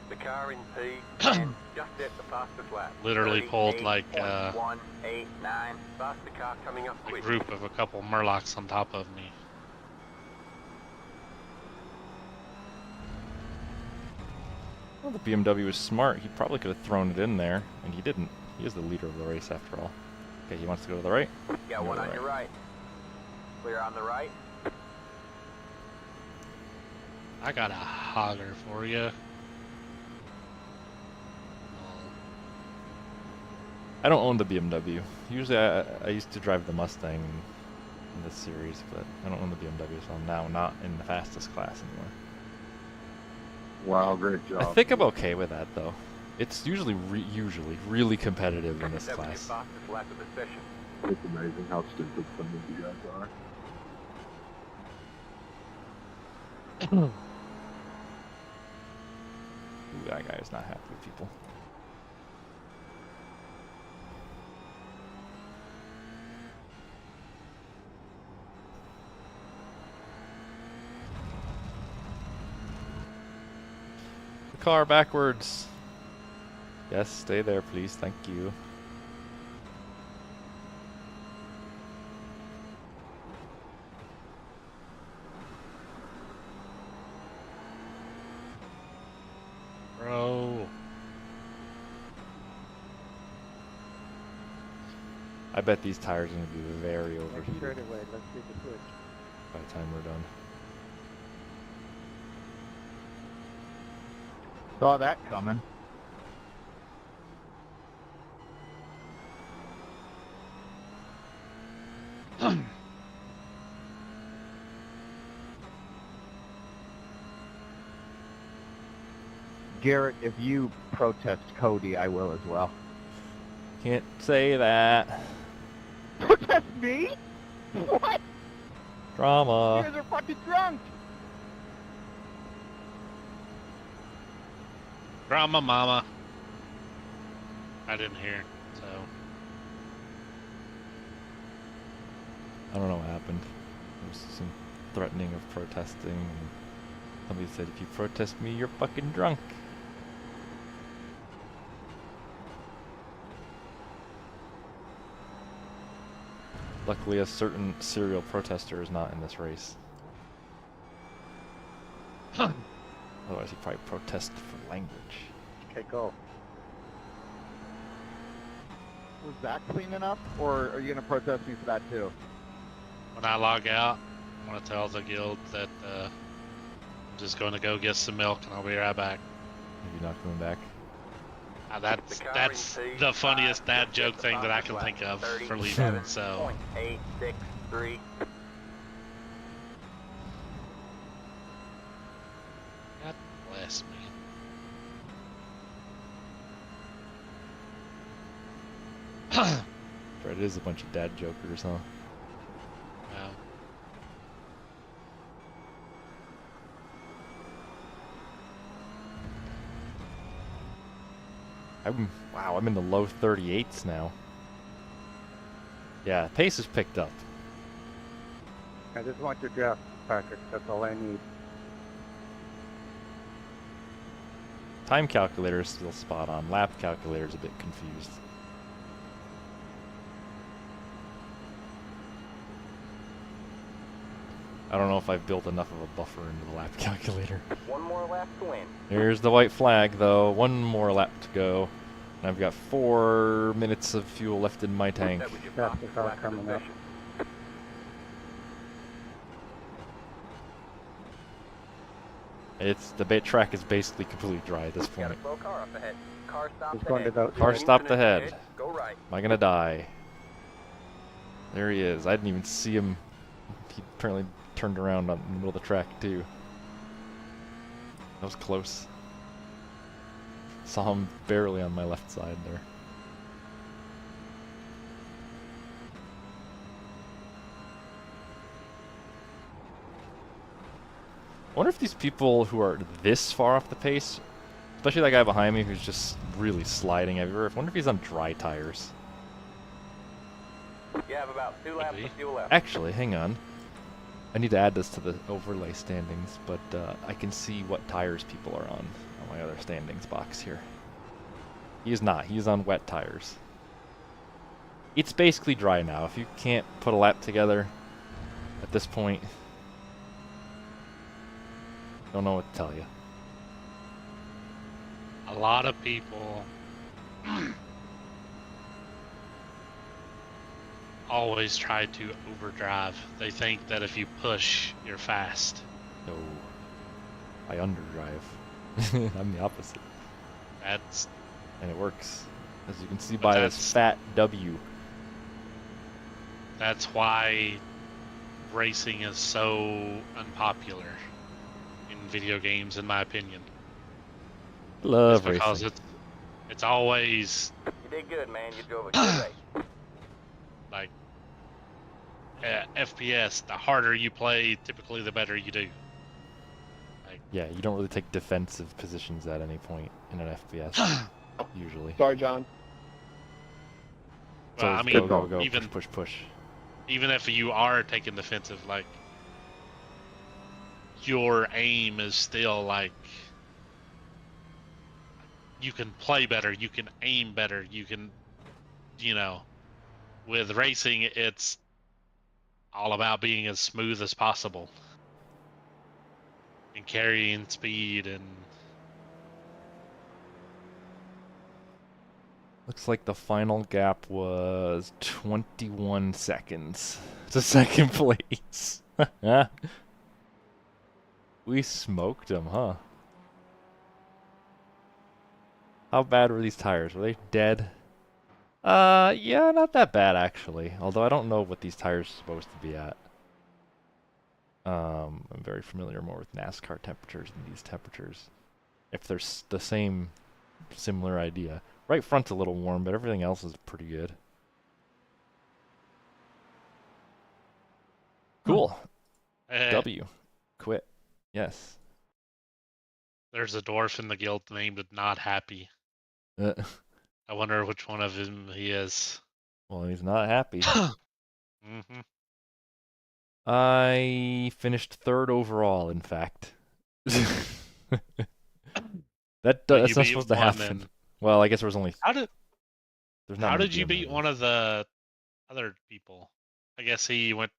The car in P and just at the fastest lap. Literally pulled like a 189. Faster car coming up quick. group of a couple Murlocs on top of me. Well, the BMW was smart. He probably could have thrown it in there, and he didn't. He is the leader of the race after all. Okay, he wants to go to the right. Got one on your right. Clear on the right. I got a hogger for you. I don't own the BMW. Usually I used to drive the Mustang in this series, but I don't own the BMW, so I'm now not in the fastest class anymore. Wow, great job. I think I'm okay with that, though. It's usually really competitive in this That was your class. fastest lap of the session. It's amazing how stupid some of you guys are. Ooh, that guy is not happy with people. The car backwards. Yes, stay there, please. Thank you. Bro. I bet these tires are going to be very Next overheated straightaway, let's see the switch. by the time we're done. Saw that coming. Garrett, if you protest Cody, I will as well. Can't say that. Protest me? What? Drama. You guys are fucking drunk! Drama mama. I didn't hear, so. I don't know what happened. There was some threatening of protesting. And somebody said, if you protest me, you're fucking drunk. Luckily, a certain serial protester is not in this race. Otherwise, he'd probably protest for language. Okay, go. Was that clean enough, or are you gonna protest me for that too? When I log out, I'm gonna tell the guild that I'm just going to go get some milk and I'll be right back. Maybe not coming back. That's the funniest dad joke thing that I can think of for leaving. So 863. God bless me. Right, it is a bunch of dad jokers, huh? Wow. Wow, I'm in the low 38s now. Yeah, pace has picked up. I just want your draft, Patrick. That's all I need. Time calculator is still spot on. Lap calculator is a bit confused. I don't know if I've built enough of a buffer into the lap calculator. One more lap to win. Here's the white flag, though. One more lap to go. And I've got 4 minutes of fuel left in my tank. That was your Got the fastest car lap of the coming up. session. The track is basically completely dry at this Got a point. slow car up ahead. Car stopped He's going to ahead. the Car Lanes stopped in ahead. ahead. Go right. Am I gonna die? There he is. I didn't even see him. He apparently turned around in the middle of the track too. That was close. Saw him barely on my left side there. I wonder if these people who are this far off the pace, especially that guy behind me who's just really sliding everywhere, I wonder if he's on dry tires. You have about 2 laps be. of fuel left. Actually, hang on. I need to add this to the overlay standings, but I can see what tires people are on my other standings box here. He is not. He is on wet tires. It's basically dry now. If you can't put a lap together at this point, don't know what to tell you. A lot of people always try to overdrive. They think that if you push, you're fast. No. I underdrive. I'm the opposite. That's And it works. As you can see But by that's- this fat W. that's why racing is so unpopular in video games, in my opinion. Love It's because racing. it's always You did good, man. You drove a good race. like FPS. The harder you play, typically the better you do. Yeah, you don't really take defensive positions at any point in an FPS, usually. Sorry, John. So Well, I it's mean, go, even push. even if you are taking defensive, like your aim is still like you can play better, you can aim better, you can, you know, with racing, it's all about being as smooth as possible and carrying speed and Looks like the final gap was 21 seconds to second place. We smoked him, huh? How bad were these tires? Were they dead? Yeah, not that bad actually. Although I don't know what these tires are supposed to be at. I'm very familiar more with NASCAR temperatures than these temperatures. If they're the same, similar idea. Right front's a little warm, but everything else is pretty good. Cool. W. Quit. Yes. there's a dwarf in the guild named Not Happy. Uh, I wonder which one of them he is. well, he's not happy. hmm I finished third overall, in fact. But That's you not beat supposed to one happen. and- Well, I guess there was only... How did There's not how many did you beat BMWs. one of the other people? I guess he went.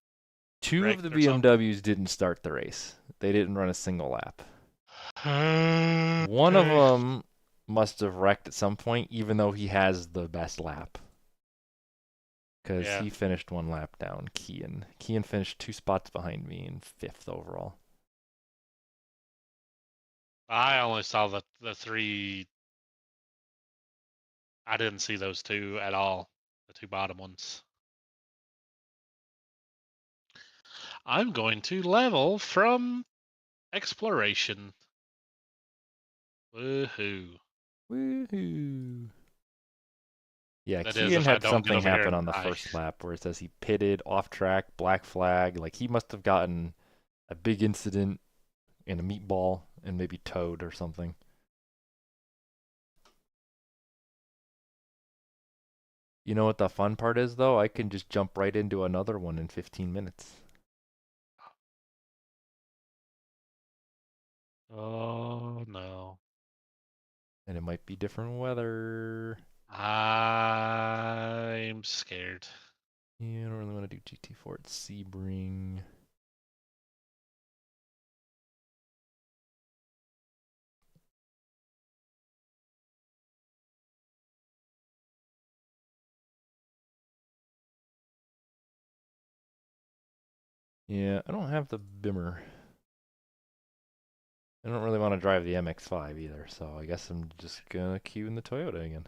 Two of wrecked the or something? BMWs didn't start the race. They didn't run a single lap. One of Okay. them must have wrecked at some point, even though he has the best lap. Because Yeah. he finished one lap down, Kian. Kian finished 2 spots behind me in 5th overall. I only saw the three. I didn't see those two at all. The two bottom ones. I'm going to level from exploration. Woohoo! Woohoo! Yeah, That is, Kian if I had don't get something over here happen and on the die. first lap where it says he pitted, off track, black flag. Like, he must have gotten a big incident in a meatball and maybe towed or something. You know what the fun part is, though? I can just jump right into another one in 15 minutes. Oh no! And it might be different weather. I'm scared. Yeah, I don't really want to do GT4 at Sebring. Yeah, I don't have the Bimmer. I don't really want to drive the MX-5 either, so I guess I'm just gonna queue in the Toyota again.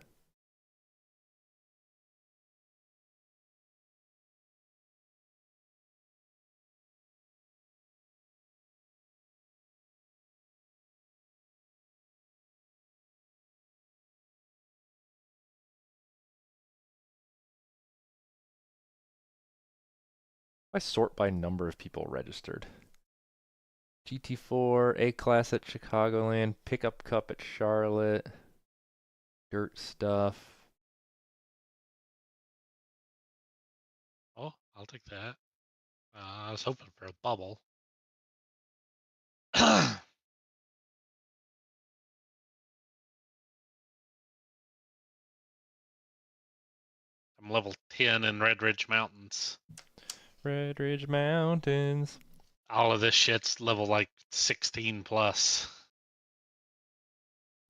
I sort by number of people registered. GT4, A-Class at Chicagoland, Pickup Cup at Charlotte, Dirt Stuff. Oh, I'll take that. I was hoping for a bubble. I'm level 10 in Red Ridge Mountains. Red Ridge Mountains. All of this shit's level like 16 plus.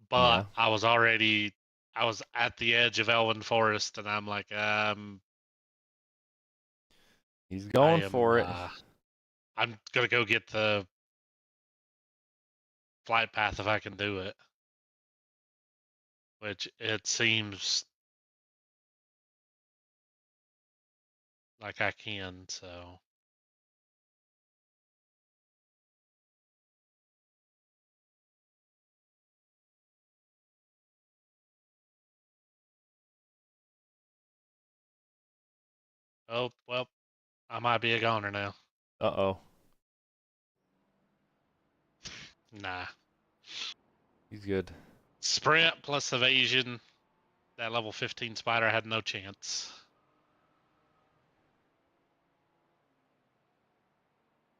But Yeah. I was at the edge of Elven Forest, and I'm like, He's I going am, for it. I'm gonna go get the flight path if I can do it. Which it seems like I can, so. Oh, well, I might be a goner now. Uh-oh. Nah. He's good. Sprint plus evasion. That level 15 spider had no chance.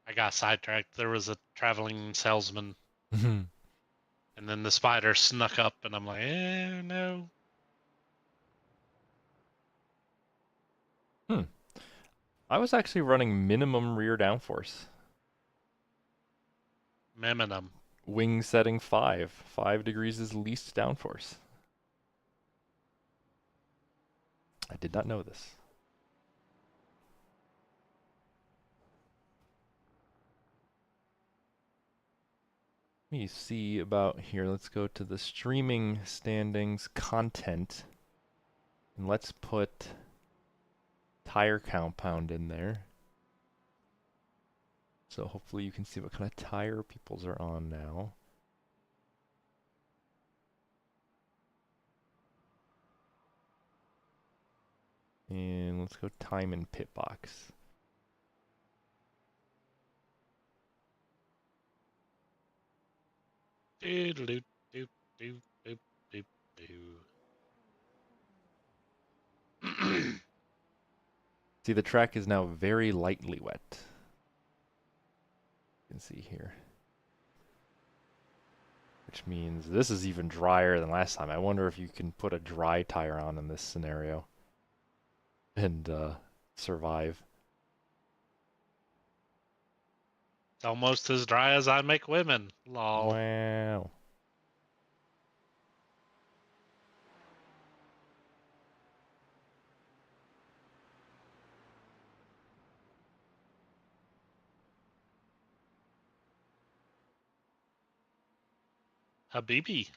I got sidetracked. There was a traveling salesman, and then the spider snuck up, and I'm like, no. I was actually running minimum rear downforce. Meminum. Wing setting 5. 5 degrees is least downforce. I did not know this. Let me see about here. Let's go to the streaming standings content. And let's put tire compound in there. So hopefully you can see what kind of tire peoples are on now. And let's go time in pit box. Doodle-doo, doop, doop, doop, doop, doo. See, the track is now very lightly wet. You can see here. Which means this is even drier than last time. I wonder if you can put a dry tire on in this scenario and survive. It's almost as dry as I make women. Lol. Wow. Habibi.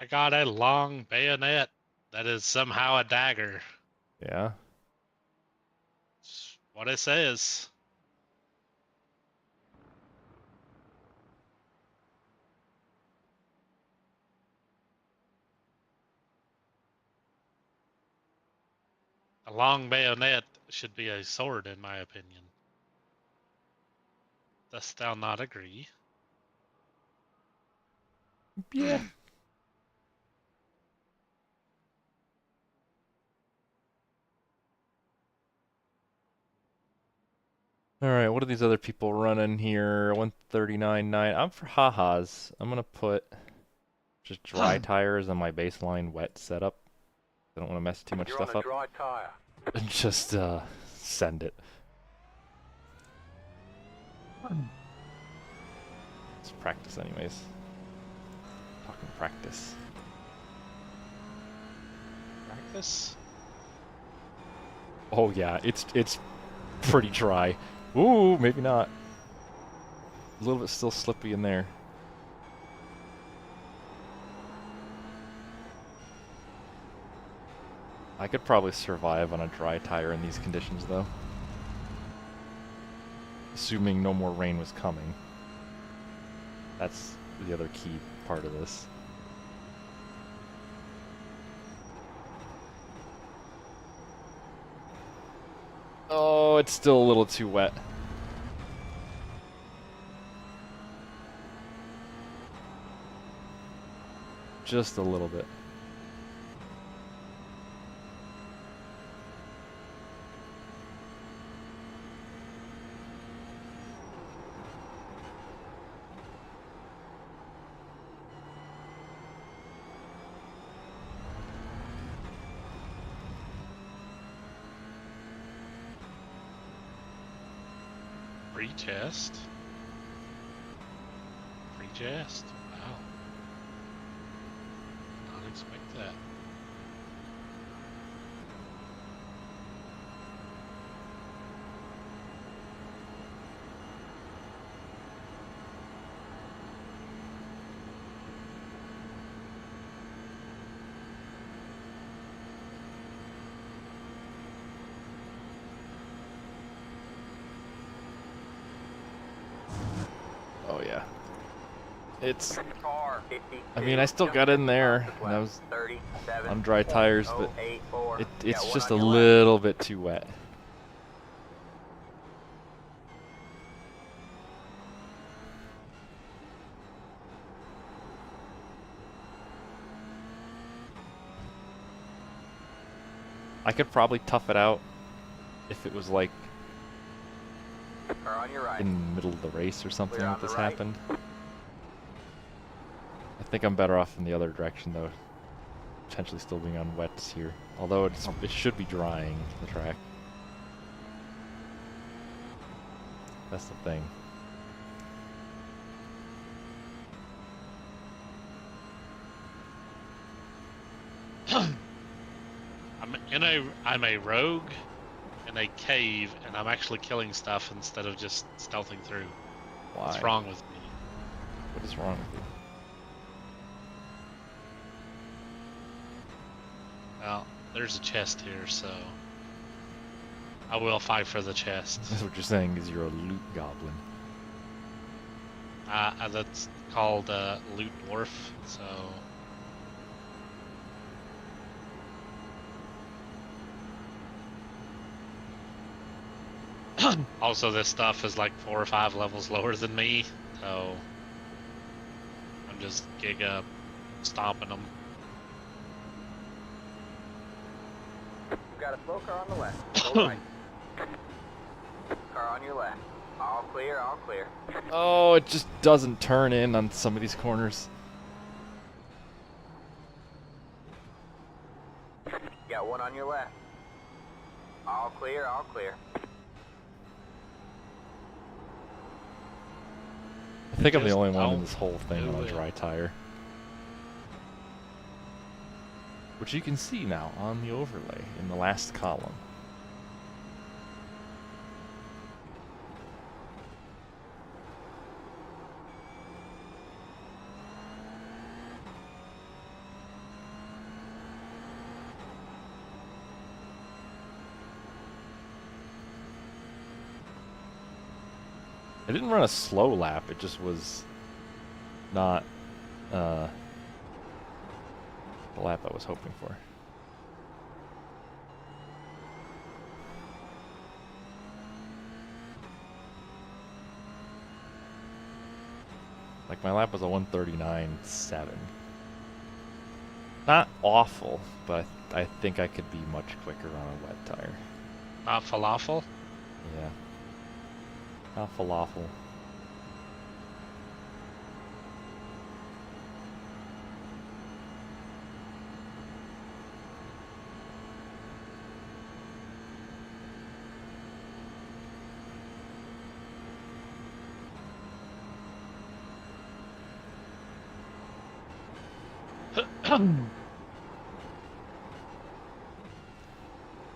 I got a long bayonet that is somehow a dagger. Yeah. It's what it says. A long bayonet should be a sword, in my opinion. Dost thou not agree? Yeah. Alright, what are these other people running here? 139.9. I'm for ha-has. I'm gonna put just dry tires on my baseline wet setup. I don't want to mess too much You're on stuff a up. dry tire. And just send it. It's practice anyways. Talking practice. Practice? Oh yeah, it's pretty dry. Ooh, maybe not. A little bit still slippy in there. I could probably survive on a dry tire in these conditions though. Assuming no more rain was coming. That's the other key part of this. Oh, it's still a little too wet. Just a little bit. Free chest? Free chest? Wow. Not expect that. Oh yeah. It's... Car I mean, I still got in there, and I was on dry tires, but it's just a little bit too wet. I could probably tough it out if it was like Car on your right. in the middle of the race or something Clear on that the this right. happened. I think I'm better off in the other direction though. Potentially still being on wets here. Although it should be drying, the track. That's the thing. I'm a rogue in a cave, and I'm actually killing stuff instead of just stealthing through. Why? What's wrong with me? What is wrong with you? Well, there's a chest here, so I will fight for the chest. That's what you're saying is you're a loot goblin. That's called loot dwarf, so... Also, this stuff is like 4 or 5 levels lower than me, so I'm just giga stomping them. We've got a slow car on the left. Go right. Car on your left. All clear, all clear. Oh, it just doesn't turn in on some of these corners. Got one on your left. All clear, all clear. I think I'm the Just only one in don't this whole thing do on a it. dry tire. Which you can see now on the overlay in the last column. I didn't run a slow lap, it just was not the lap I was hoping for. Like my lap was a 139.7. Not awful, but I think I could be much quicker on a wet tire. Not falafel? Yeah. Falafel.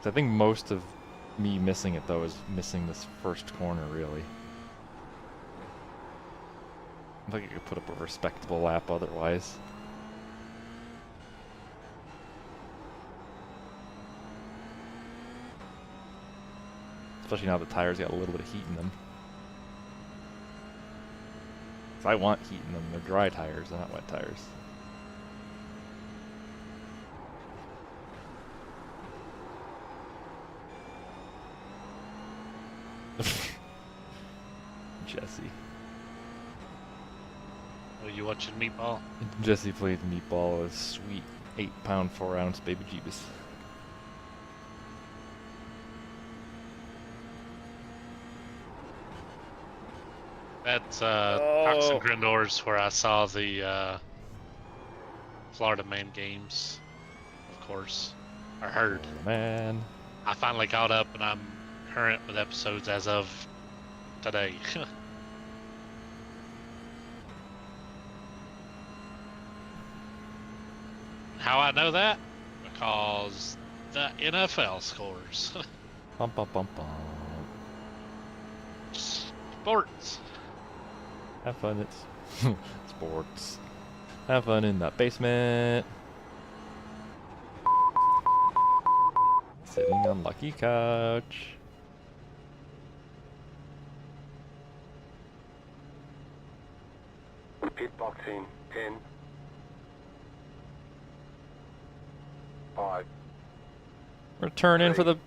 I think most of me missing it though is missing this first corner really. I think I could put up a respectable lap otherwise. Especially now the tires got a little bit of heat in them. 'Cause I want heat in them. They're dry tires, they're not wet tires. Jesse. Oh, you watching Meatball? Jesse plays Meatball as sweet 8-pound 4-ounce baby Jeebus. That's Cox and Grindors where I saw the Florida Man games, of course. I heard. Oh, man. I finally caught up and I'm current with episodes as of today. How I know that? Because the NFL scores. Bum bum bum bum. Sports. Have fun at sports. Have fun in the basement. Sitting on Lucky Couch. Pit box in 10, 5. Return in for the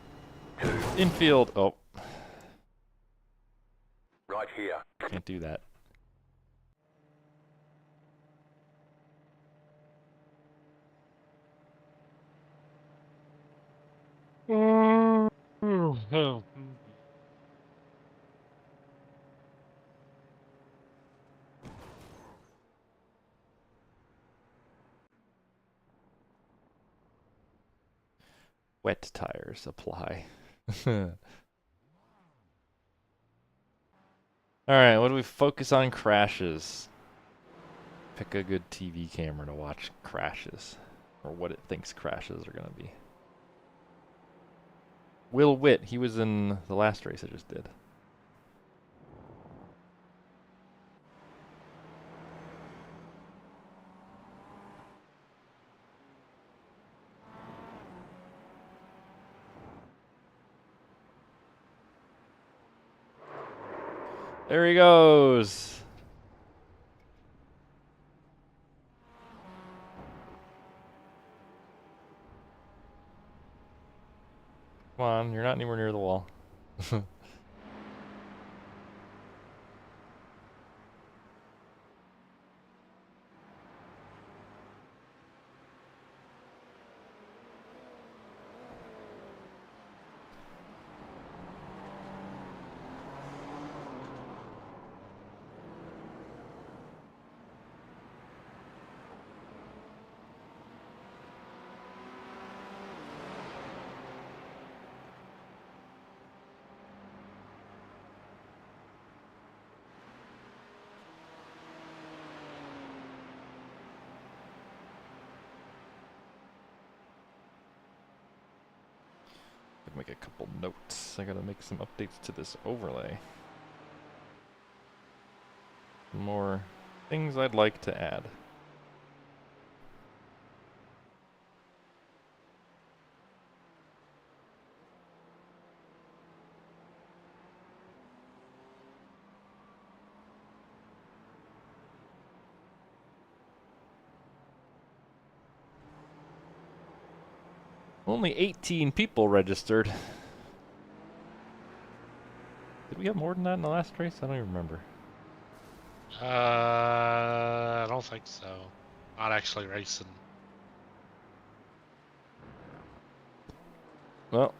infield. Oh, Right here. can't do that. Wet tires apply. Alright, what do we focus on? Crashes. Pick a good TV camera to watch crashes. Or what it thinks crashes are going to be. Will Witt, he was in the last race I just did. There he goes. Come on, you're not anywhere near the wall. Make a couple notes. I gotta make some updates to this overlay. More things I'd like to add. Only 18 people registered. Did we have more than that in the last race? I don't even remember. I don't think so. Not actually racing. Well,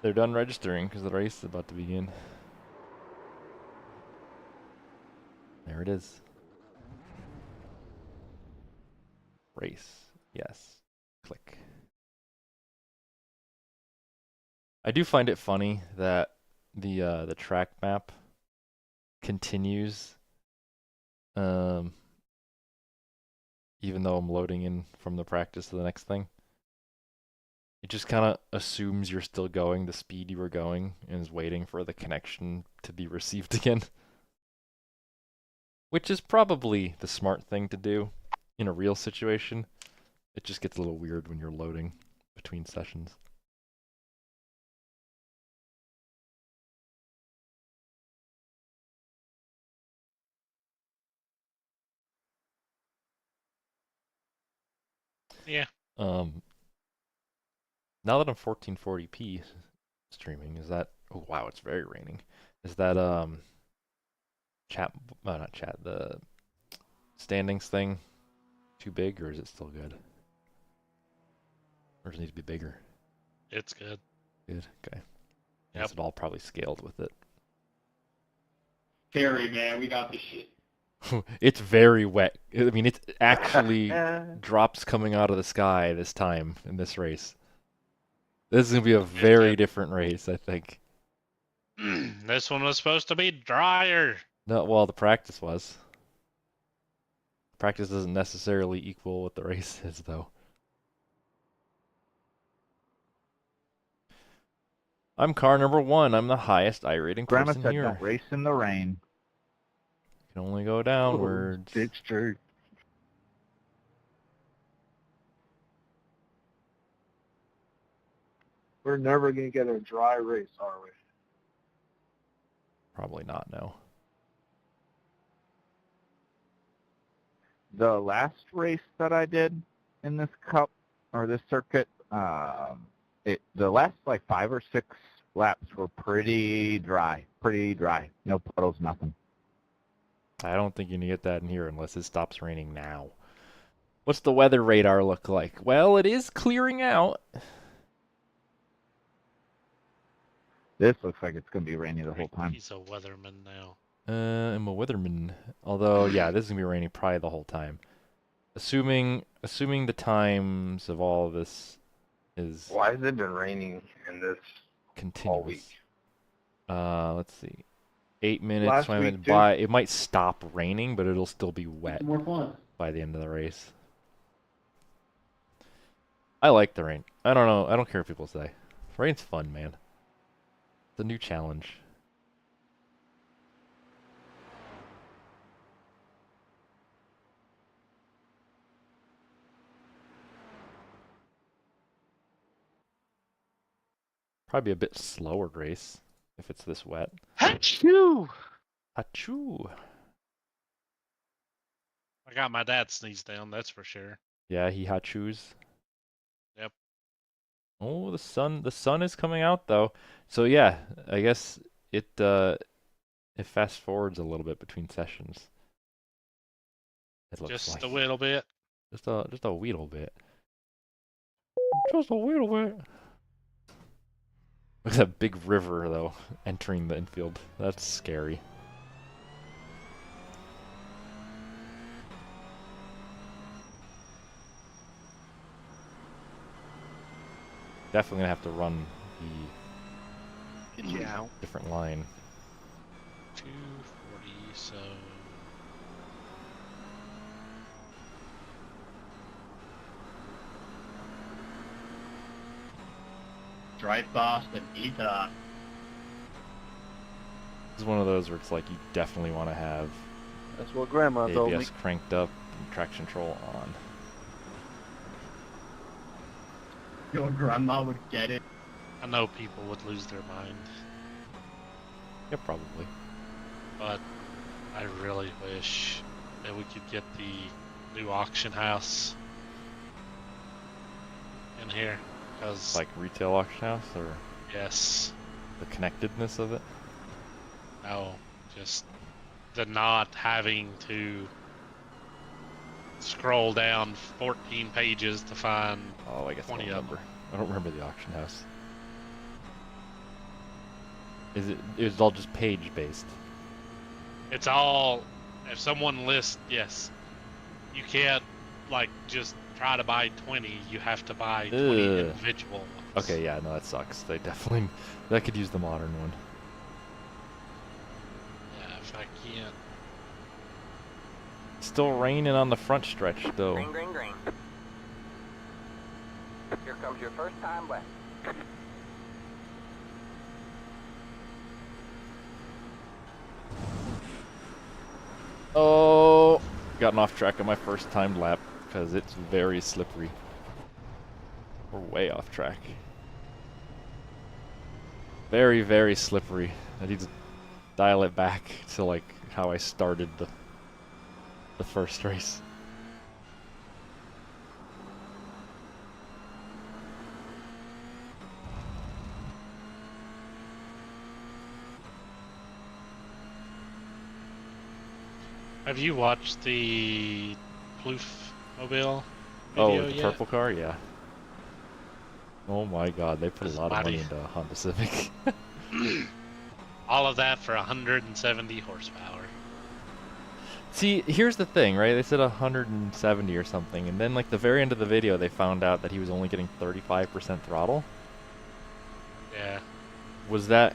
they're done registering because the race is about to begin. There it is. Race. Yes. Click. I do find it funny that the track map continues even though I'm loading in from the practice to the next thing. It just kind of assumes you're still going the speed you were going and is waiting for the connection to be received again. Which is probably the smart thing to do in a real situation. It just gets a little weird when you're loading between sessions. Yeah. Now that I'm 1440p streaming, is that, oh wow, it's very raining. Is that not chat, the standings thing too big, or is it still good? Or does it need to be bigger? It's good. Good, okay. Yep. Guess it all probably scaled with it. Terry, man, we got this shit. It's very wet. I mean, it's actually drops coming out of the sky this time in this race. This is going to be a very different race, I think. This one was supposed to be drier. No, well, the practice was. Practice doesn't necessarily equal what the race is, though. I'm car number 1. I'm the highest iRating Grandma person said here. don't race in the rain. Can only go downwards. It's true. We're never going to get a dry race, are we? Probably not, no. The last race that I did in this cup or this circuit, the last like 5 or 6 laps were pretty dry. No puddles, nothing. I don't think you can get that in here unless it stops raining now. What's the weather radar look like? Well, it is clearing out. This looks like it's going to be rainy the whole time. He's a weatherman now. I'm a weatherman. Although, yeah, this is gonna be raining probably the whole time. Assuming the times of all of this is Why has it been raining in this continuous. all week? Let's see. 8 minutes, Last 20 week, minutes too. by. It might stop raining, but it'll still be wet More fun. by the end of the race. I like the rain. I don't know. I don't care what people say. Rain's fun, man. It's a new challenge. Probably a bit slower race if it's this wet. Achoo! Achoo! I got my dad sneezed down, that's for sure. Yeah, he hachoos. Yep. Oh, the sun is coming out though. So yeah, I guess it fast forwards a little bit between sessions. It looks Just like a little bit. just a wheedle bit. Just a wheedle bit. Look at that big river though entering the infield. That's scary. Definitely gonna have to run the different line. 240, so... Drive fast and eat up. This is one of those where it's like you definitely want to have That's what Grandma told me. ABS cranked up and traction control on. Your grandma would get it. I know people would lose their mind, Yeah, probably. but I really wish that we could get the new auction house in here, because Like retail auction house or yes, the connectedness of it. no, just the not having to scroll down 14 pages to find Oh, I guess I 20 don't of remember. them. I don't remember the auction house. Is it all just page based? It's all If someone lists, yes, you can't like just try to buy 20. You have to buy 20 Ugh. individual ones. Okay, yeah, no, that sucks. They definitely, that could use the modern one. Yeah, if I can't. Still raining on the front stretch, though. Green, green, green. Here comes your first time left. Oh, gotten off track on my first timed lap because it's very slippery. We're way off track. Very, very slippery. I need to dial it back to like how I started the first race. Have you watched the Ploof Mobile Oh, video the yet? purple car, yeah. Oh my God, they put a This lot of money body. into Honda Civic. All of that for 170 horsepower. See, here's the thing, right? They said 170 or something, and then like the very end of the video, they found out that he was only getting 35% throttle. Yeah, Was that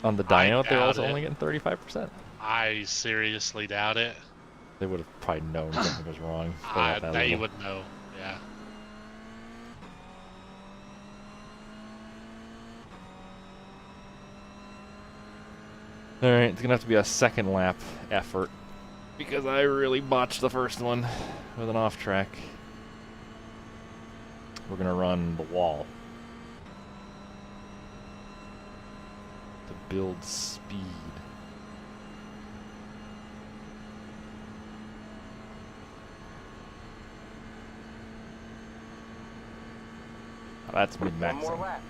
on the I dyno? They were doubt also it. only getting 35%. I seriously doubt it. They would have probably known something was wrong. for that They little. would know. Yeah. All right, it's gonna have to be a second lap effort because I really botched the first one with an off track. We're gonna run the wall to build speed. Oh, that's One more mid-maxing. lap.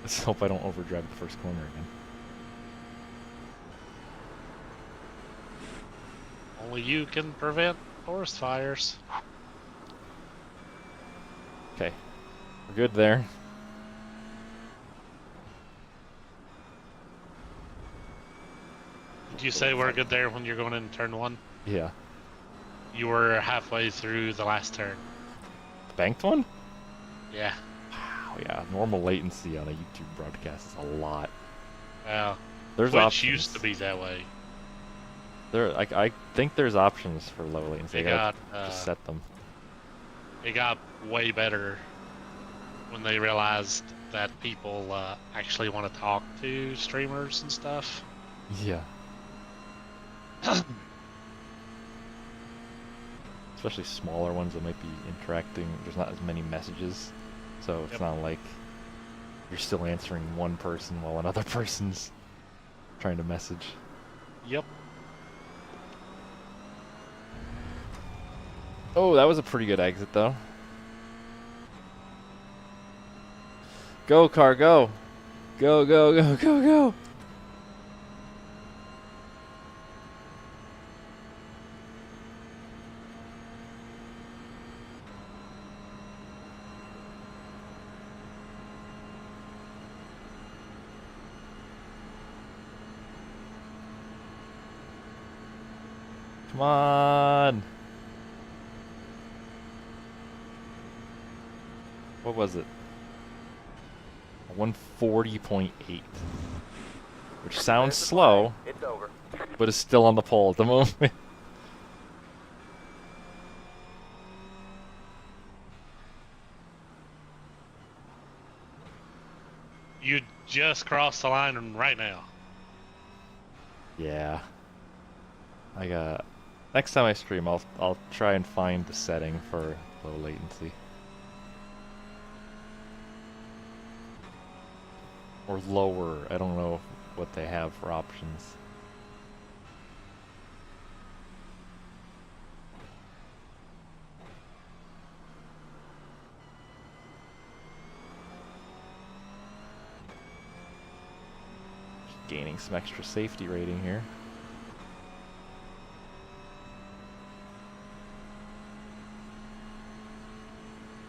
Let's hope I don't overdrive the first corner again. Only you can prevent forest fires. Okay, we're good there. Did you say we're good there when you're going in turn 1? Yeah. You were halfway through the last turn. The banked one? Yeah. Wow, yeah. Normal latency on a YouTube broadcast is a lot. Well, There's Twitch options. used to be that way. I think there's options for low latency. They I gotta got just set them. it got way better when they realized that people actually want to talk to streamers and stuff. Yeah. Especially smaller ones that might be interacting. There's not as many messages, so it's Yep. not like you're still answering one person while another person's trying to message. Yep. Oh, that was a pretty good exit, though. Go, car, go! Go, go, go, go, go! Come on! What was it? 140.8. Which sounds There's the slow, flag. It's over. but is still on the pole at the moment. You just crossed the line right now. Yeah. I got. Next time I stream, I'll try and find the setting for low latency. Or lower. I don't know what they have for options. Gaining some extra safety rating here.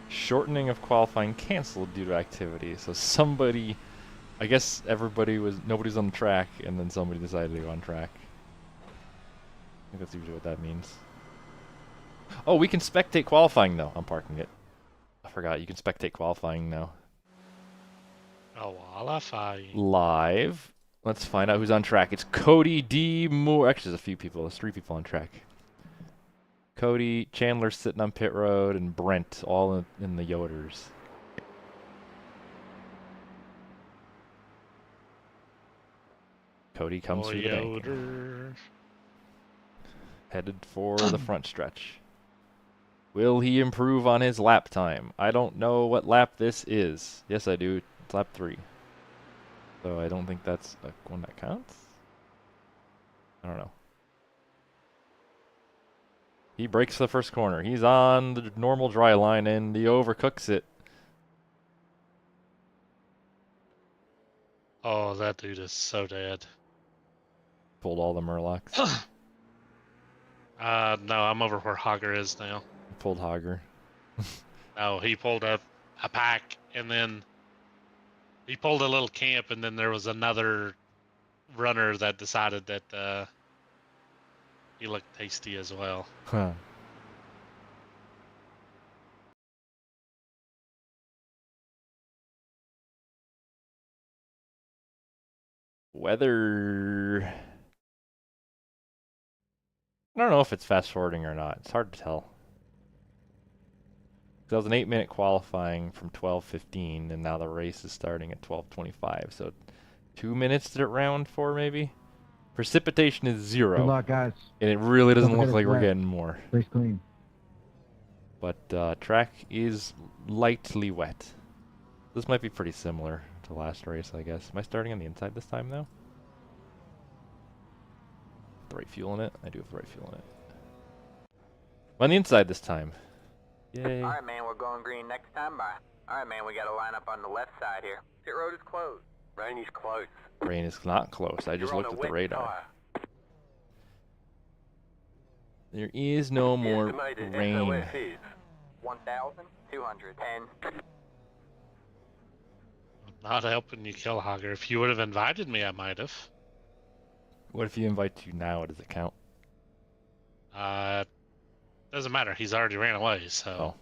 Shortening of qualifying canceled due to activity. So somebody, I guess nobody's on track, and then somebody decided to go on track. think that's usually what that means. Oh, we can spectate qualifying though. I'm parking it. I forgot, you can spectate qualifying now. Qualifying. Live. Let's find out who's on track. It's Cody D. Moore. Actually, there's a few people. There's 3 people on track. Cody, Chandler sitting on pit road, and Brent all in the Yoders. Cody comes through the bank. Headed for the front stretch. Will he improve on his lap time? I don't know what lap this is. Yes, I do. It's lap 3. So I don't think that's one that counts. I don't know. He breaks the first corner. He's on the normal dry line and he overcooks it. Oh, that dude is so dead. Pulled all the Murlocs. No, I'm over where Hogger is now. Pulled Hogger. No, he pulled a pack, and then he pulled a little camp, and then there was another runner that decided that he looked tasty as well. Huh. Weather. I don't know if it's fast forwarding or not. It's hard to tell. That was an 8-minute qualifying from 12:15, and now the race is starting at 12:25. So 2 minutes did it round for, maybe? Precipitation is 0. Good luck, guys. And it really doesn't Don't look forget like it's we're wet. getting more. Race clean. But track is lightly wet. This might be pretty similar to last race, I guess. Am I starting on the inside this time, though? The right fuel in it? I do have the right fuel in it. I'm on the inside this time. Yay. Alright, man, we're going green next time by. Alright, man, we got to line up on the left side here. Pit road is closed. Rainey's close. Rain is not close. I just You're on looked a at the wet radar. tire. There is no more Estimated rain. SOS is 1,210. Not helping you kill Hogger. If you would have invited me, I might have. What if you invite you now? Does it count? Doesn't matter. He's already ran away, so. Oh.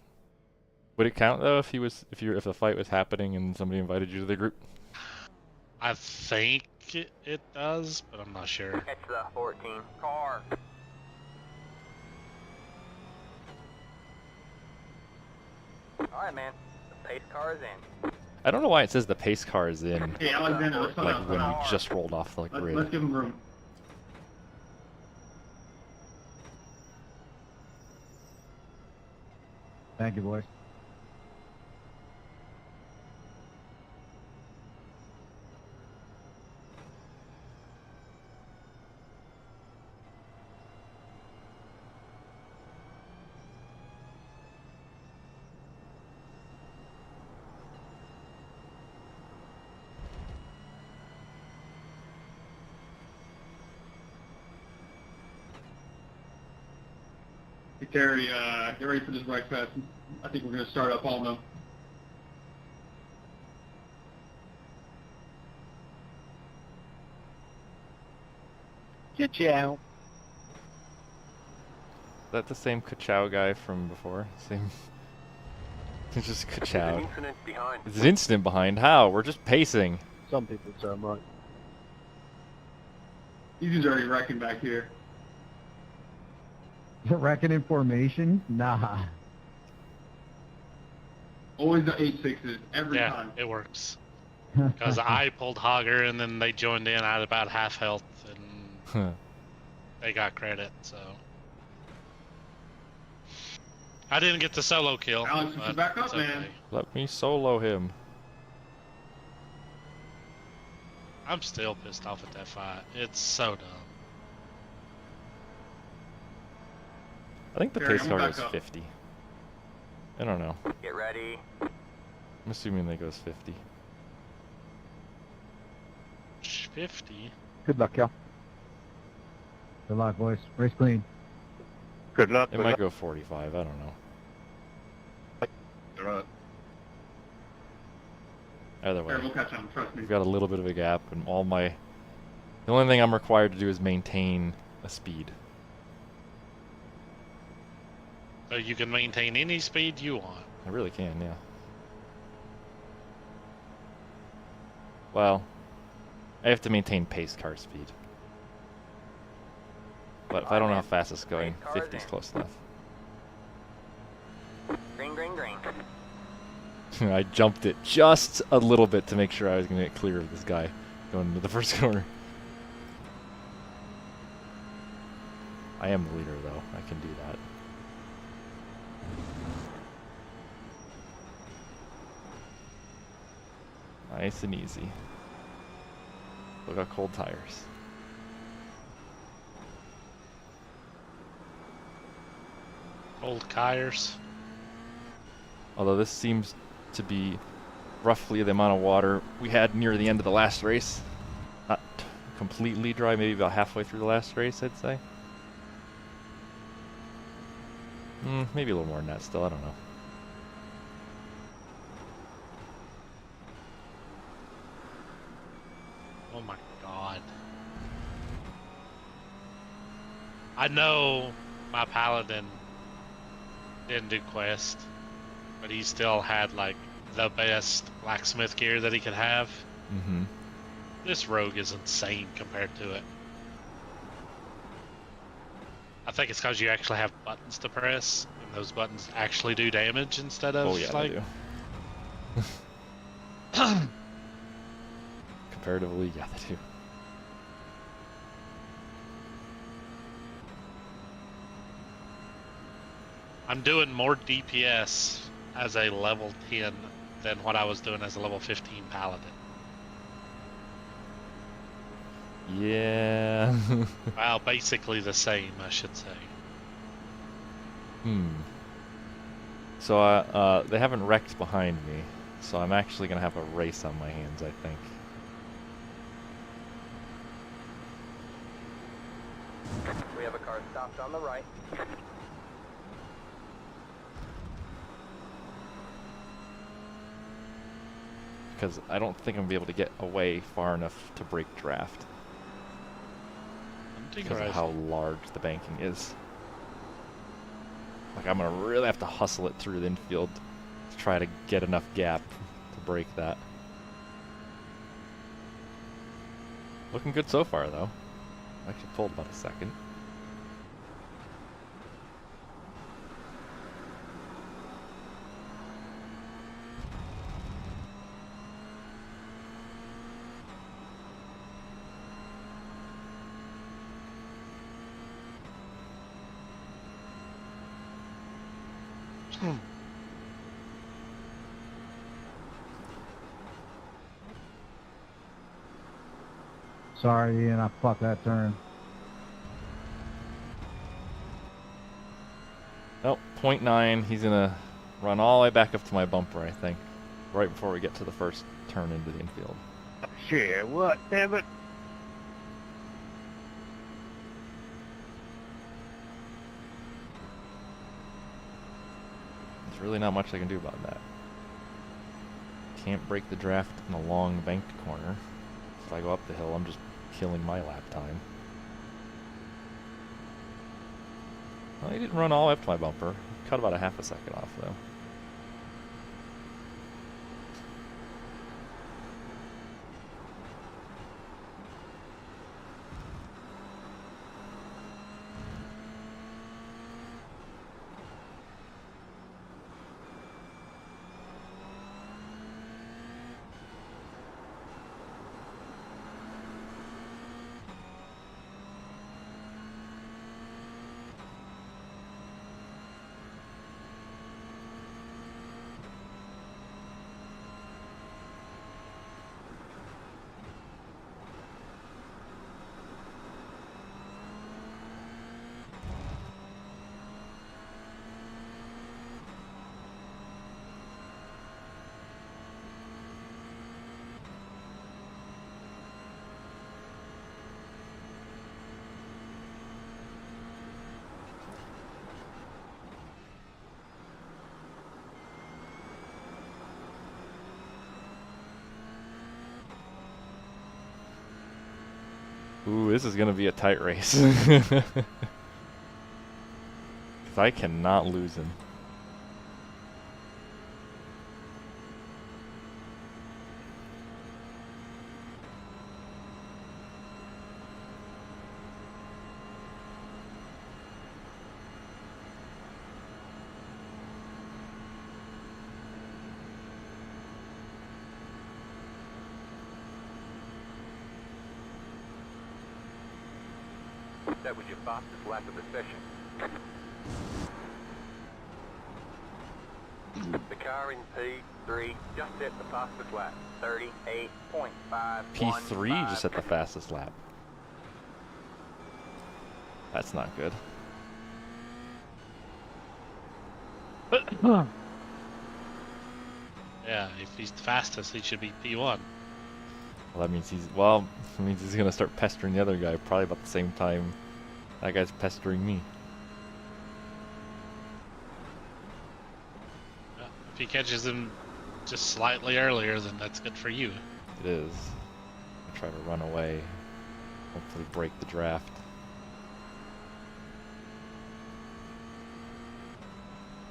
Would it count though if if the fight was happening and somebody invited you to the group? I think it does, but I'm not sure. Catch the 14 car. Alright, man. The pace car is in. I don't know why it says the pace car is in, Hey, Alexander, let's slow like down. when we just rolled off the Let's grid. give him room. Thank you, boys. Hey, Terry, get ready for this right fast. I think we're going to start up all now. Get you out. Is that the same Kachow guy from before? Same. It's just There's an Kachow. incident behind. There's an incident behind. How? We're just pacing. Some people so much. He's already wrecking back here. Wrecking in formation? Nah. Always the 8.6s, every Yeah, time. it works. Because I pulled Hogger, and then they joined in at about half health, and Huh. they got credit, so. I didn't get the solo kill. Alex, but you back up, it's man. okay. Let me solo him. I'm still pissed off at that fight. It's so dumb. I think the Terry, pace I'm car back goes up. 50. I don't know. Get ready. I'm assuming they goes 50. 50? Good luck, y'all. Good luck, boys. Race clean. Good luck. It might go 45. I don't know. Right. Either way, Terry, we'll catch him, trust me. we've got a little bit of a gap, and the only thing I'm required to do is maintain a speed. So you can maintain any speed you want. I really can, yeah. Well, I have to maintain pace car speed. But if I don't know how fast it's going, 50 is close enough. Green, green, green. I jumped it just a little bit to make sure I was going to get clear of this guy going into the first corner. I am the leader, though. I can do that. Nice and easy. Look at cold tires. Old tires. Although this seems to be roughly the amount of water we had near the end of the last race. Not completely dry, maybe about halfway through the last race, I'd say. Maybe a little more than that still, I don't know. Oh my god. I know my paladin didn't do quest, but he still had like the best blacksmith gear that he could have. Mm-hmm. This rogue is insane compared to it. I think it's because you actually have buttons to press, and those buttons actually do damage instead of yeah, like. they do. Comparatively, yeah, they do. I'm doing more DPS as a level 10 than what I was doing as a level 15 paladin. Yeah. Well, basically the same, I should say. So they haven't wrecked behind me, so I'm actually gonna have a race on my hands, I think. We have a car stopped on the right. Because I don't think I'm gonna be able to get away far enough to break draft. Because of how large the banking is. Like, I'm gonna really have to hustle it through the infield to try to get enough gap to break that. Looking good so far, though. I actually pulled about a second. Sorry, Ian, I fucked that turn. Nope, 0.9. He's gonna run all the way back up to my bumper, I think, right before we get to the first turn into the infield. Shit, what? Damn it. There's really not much I can do about that. Can't break the draft in a long banked corner. If I go up the hill, I'm just killing my lap time. Well, he didn't run all the way up to my bumper. He cut about a half a second off, though. Ooh, this is gonna be a tight race. 'Cause I cannot lose him. That was your fastest lap of the session. The car in P3 just set the fastest lap. 38.5. P3 just at the fastest lap. That's not good. Yeah, if he's the fastest, he should be P1. Well, that means he's gonna start pestering the other guy probably about the same time that guy's pestering me. If he catches him just slightly earlier, then that's good for you. It is. I try to run away. Hopefully break the draft.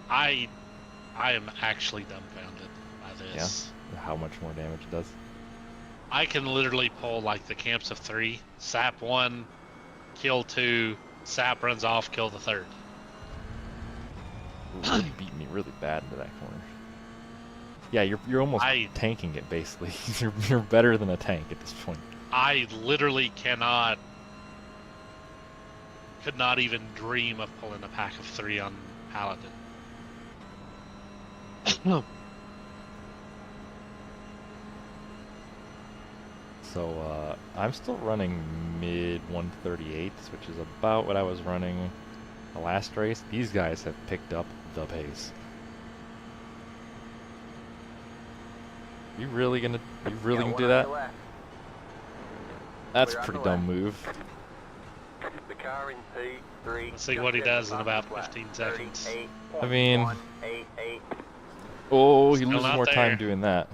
I am actually dumbfounded by this. Yeah. How much more damage it does. I can literally pull like the camps of 3, sap 1, kill 2, sap runs off, kill the 3rd. Ooh, you beat me really bad into that corner. Yeah, you're almost tanking it basically. you're better than a tank at this point. I literally could not even dream of pulling a pack of 3 on Paladin. So I'm still running mid 138s, which is about what I was running the last race. These guys have picked up the pace. You really gonna do that? That's a pretty dumb move. The car in P3. Let's see what he does in about 15 seconds. I mean, oh, he Still loses not more time there. doing that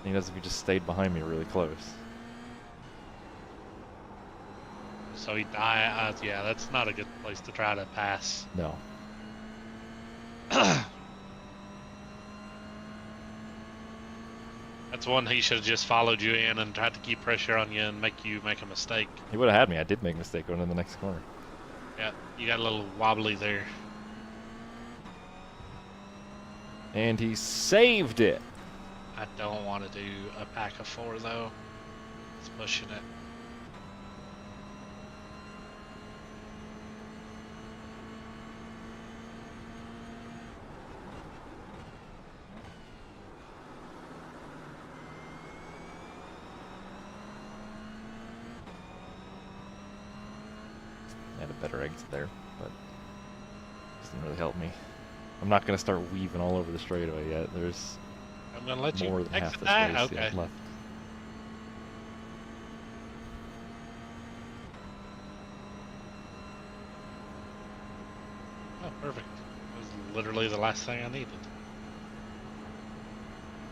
than he does if he just stayed behind me really close. So he died. Yeah, that's not a good place to try to pass. No. That's one he should have just followed you in and tried to keep pressure on you and make you make a mistake. He would have had me. I did make a mistake going to the next corner. Yeah, you got a little wobbly there. And he saved it. I don't want to do a pack of 4 though. It's pushing it. I had a better exit there, but it doesn't really help me. I'm not going to start weaving all over the straightaway yet. There's I'm gonna let more you than half exit this that. race Okay. yet left. Oh, perfect. That was literally the last thing I needed.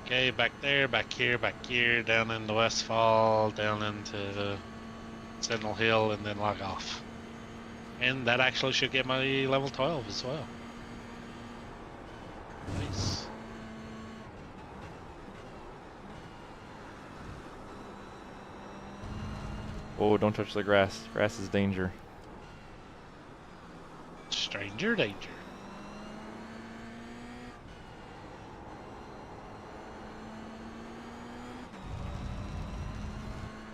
Okay, back there, back here, down in the Westfall, down into the Sentinel Hill, and then log off. And that actually should get my level 12 as well. Nice. Oh, don't touch the grass. Grass is danger. Stranger danger.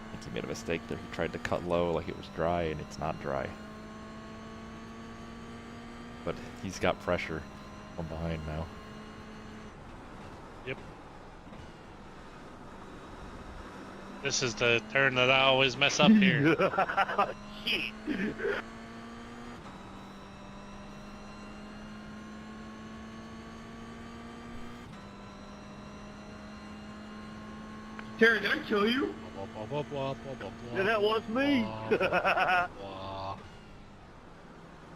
I think he made a mistake there. He tried to cut low like it was dry, and it's not dry. But he's got pressure from behind now. Yep. This is the turn that I always mess up here. Shit. Terry, did I kill you? Yeah, that was me.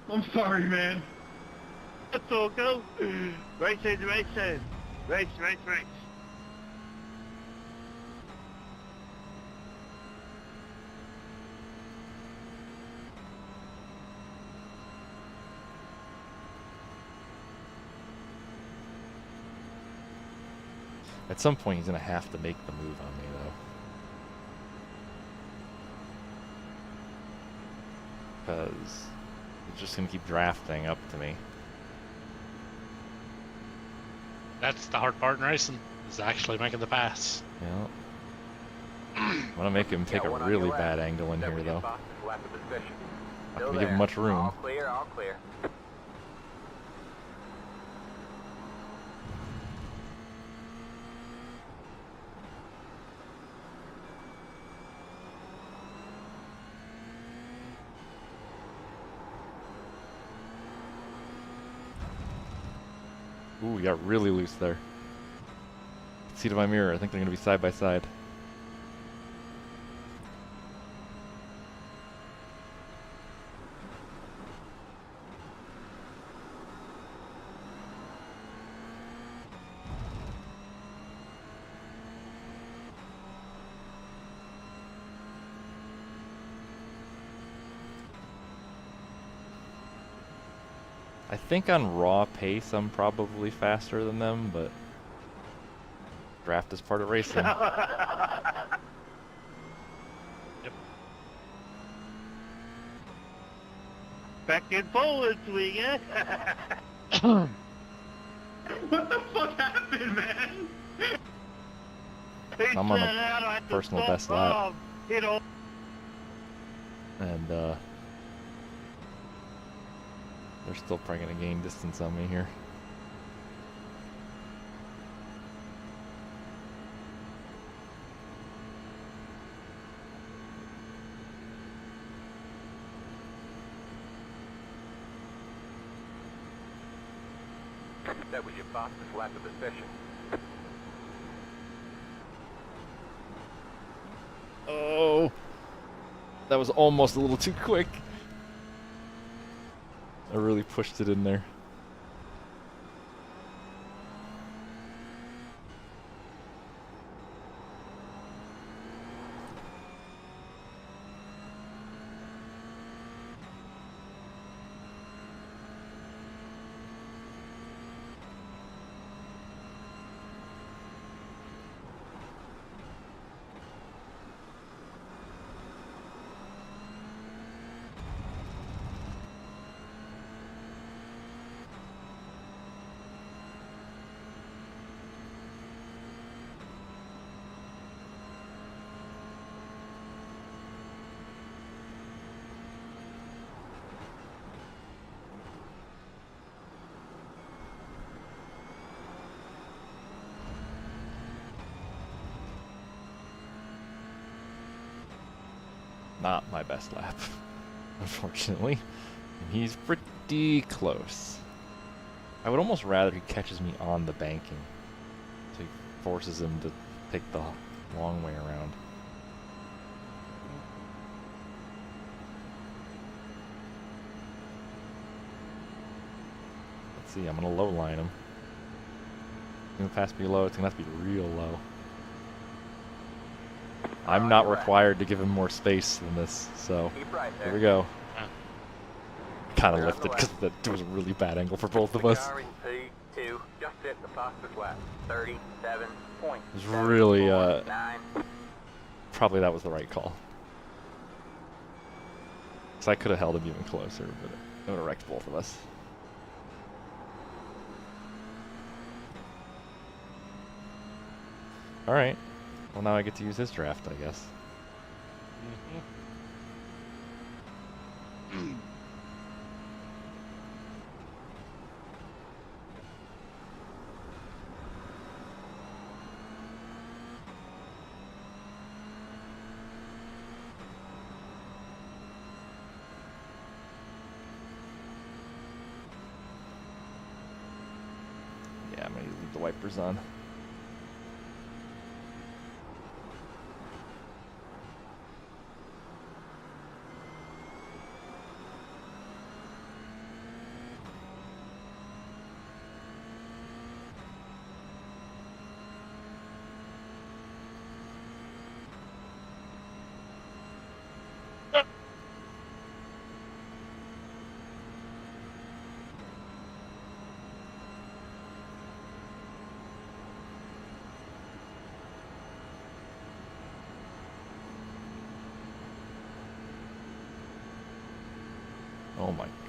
I'm sorry, man. That's all go. Race in, race in. Race, race, race. At some point, he's gonna have to make the move on me, though. Because he's just gonna keep drafting up to me. That's the hard part in racing, is actually making the pass. Yeah. I'm gonna make him take a one on really your left. bad angle in That here, was your though. fastest lap of the session. Not Still gonna give him there. much room. All clear, all clear. Ooh, he got really loose there. See to my mirror. I think they're gonna be side by side. I think on raw pace I'm probably faster than them, but draft is part of racing. Back and forward swing, eh? What the fuck happened, man? I'm on a personal best lap. You know. And they're still probably gonna gain distance on me here. That was your fastest lap of the session. Oh, that was almost a little too quick. I really pushed it in there. Not my best lap, unfortunately. And he's pretty close. I would almost rather he catches me on the banking, so he forces him to take the long way around. Let's see, I'm gonna low line him. He's gonna pass me low, it's gonna have to be real low. I'm not required to give him more space than this, so Keep right there. here we go. Huh. Kind of Clear on lifted the because left. that was a really bad angle for both of The us. car in P2 just hit the fastest lap. 37 points. It was really, 9. probably that was the right call. So I could have held him even closer, but it would have wrecked both of us. Alright. Well, now I get to use his draft, I guess. Yeah, I'm gonna leave the wipers on.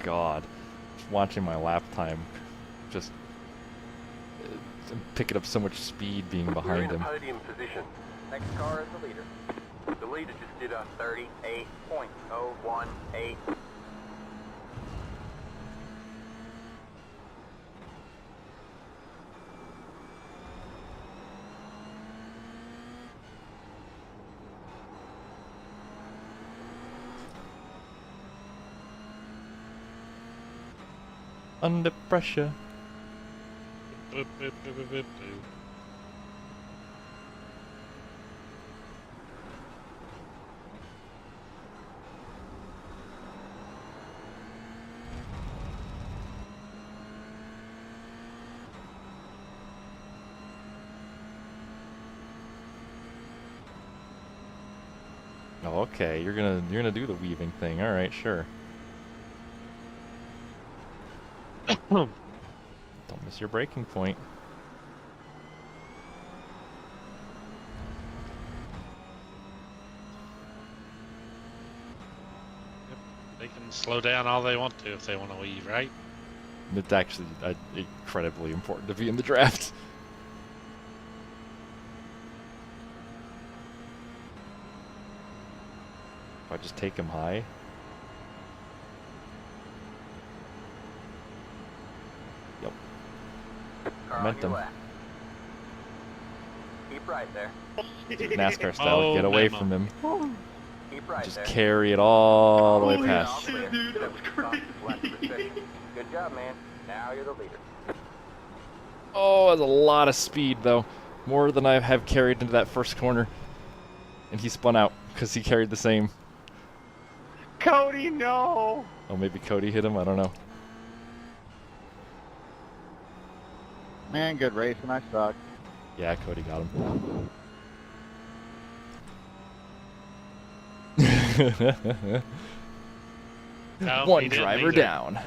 God. Just watching my lap time just picking up so much speed being We're behind in him. podium position. Next car is the leader. The leader just did a 38.018. Under pressure. Boop, boop, boop, boop, boop, boop. Oh, okay, you're gonna do the weaving thing. All right, sure. Don't miss your breaking point. They can slow down all they want to if they want to weave, right? It's actually incredibly important to be in the draft. If I just take him high. Yep. Car on Momentum. your left. Keep right there. Do it NASCAR style. Oh, Get away memo. from him. Keep right Just there. carry it all the way Holy past. shit, dude, that was crazy. Good job, man. Now you're the leader. Oh, that's a lot of speed, though. More than I have carried into that first corner. And he spun out because he carried the same. Cody, no! Oh, maybe Cody hit him? I don't know. Man, good racing. I suck. Yeah, Cody got him. No, One he didn't driver either. down.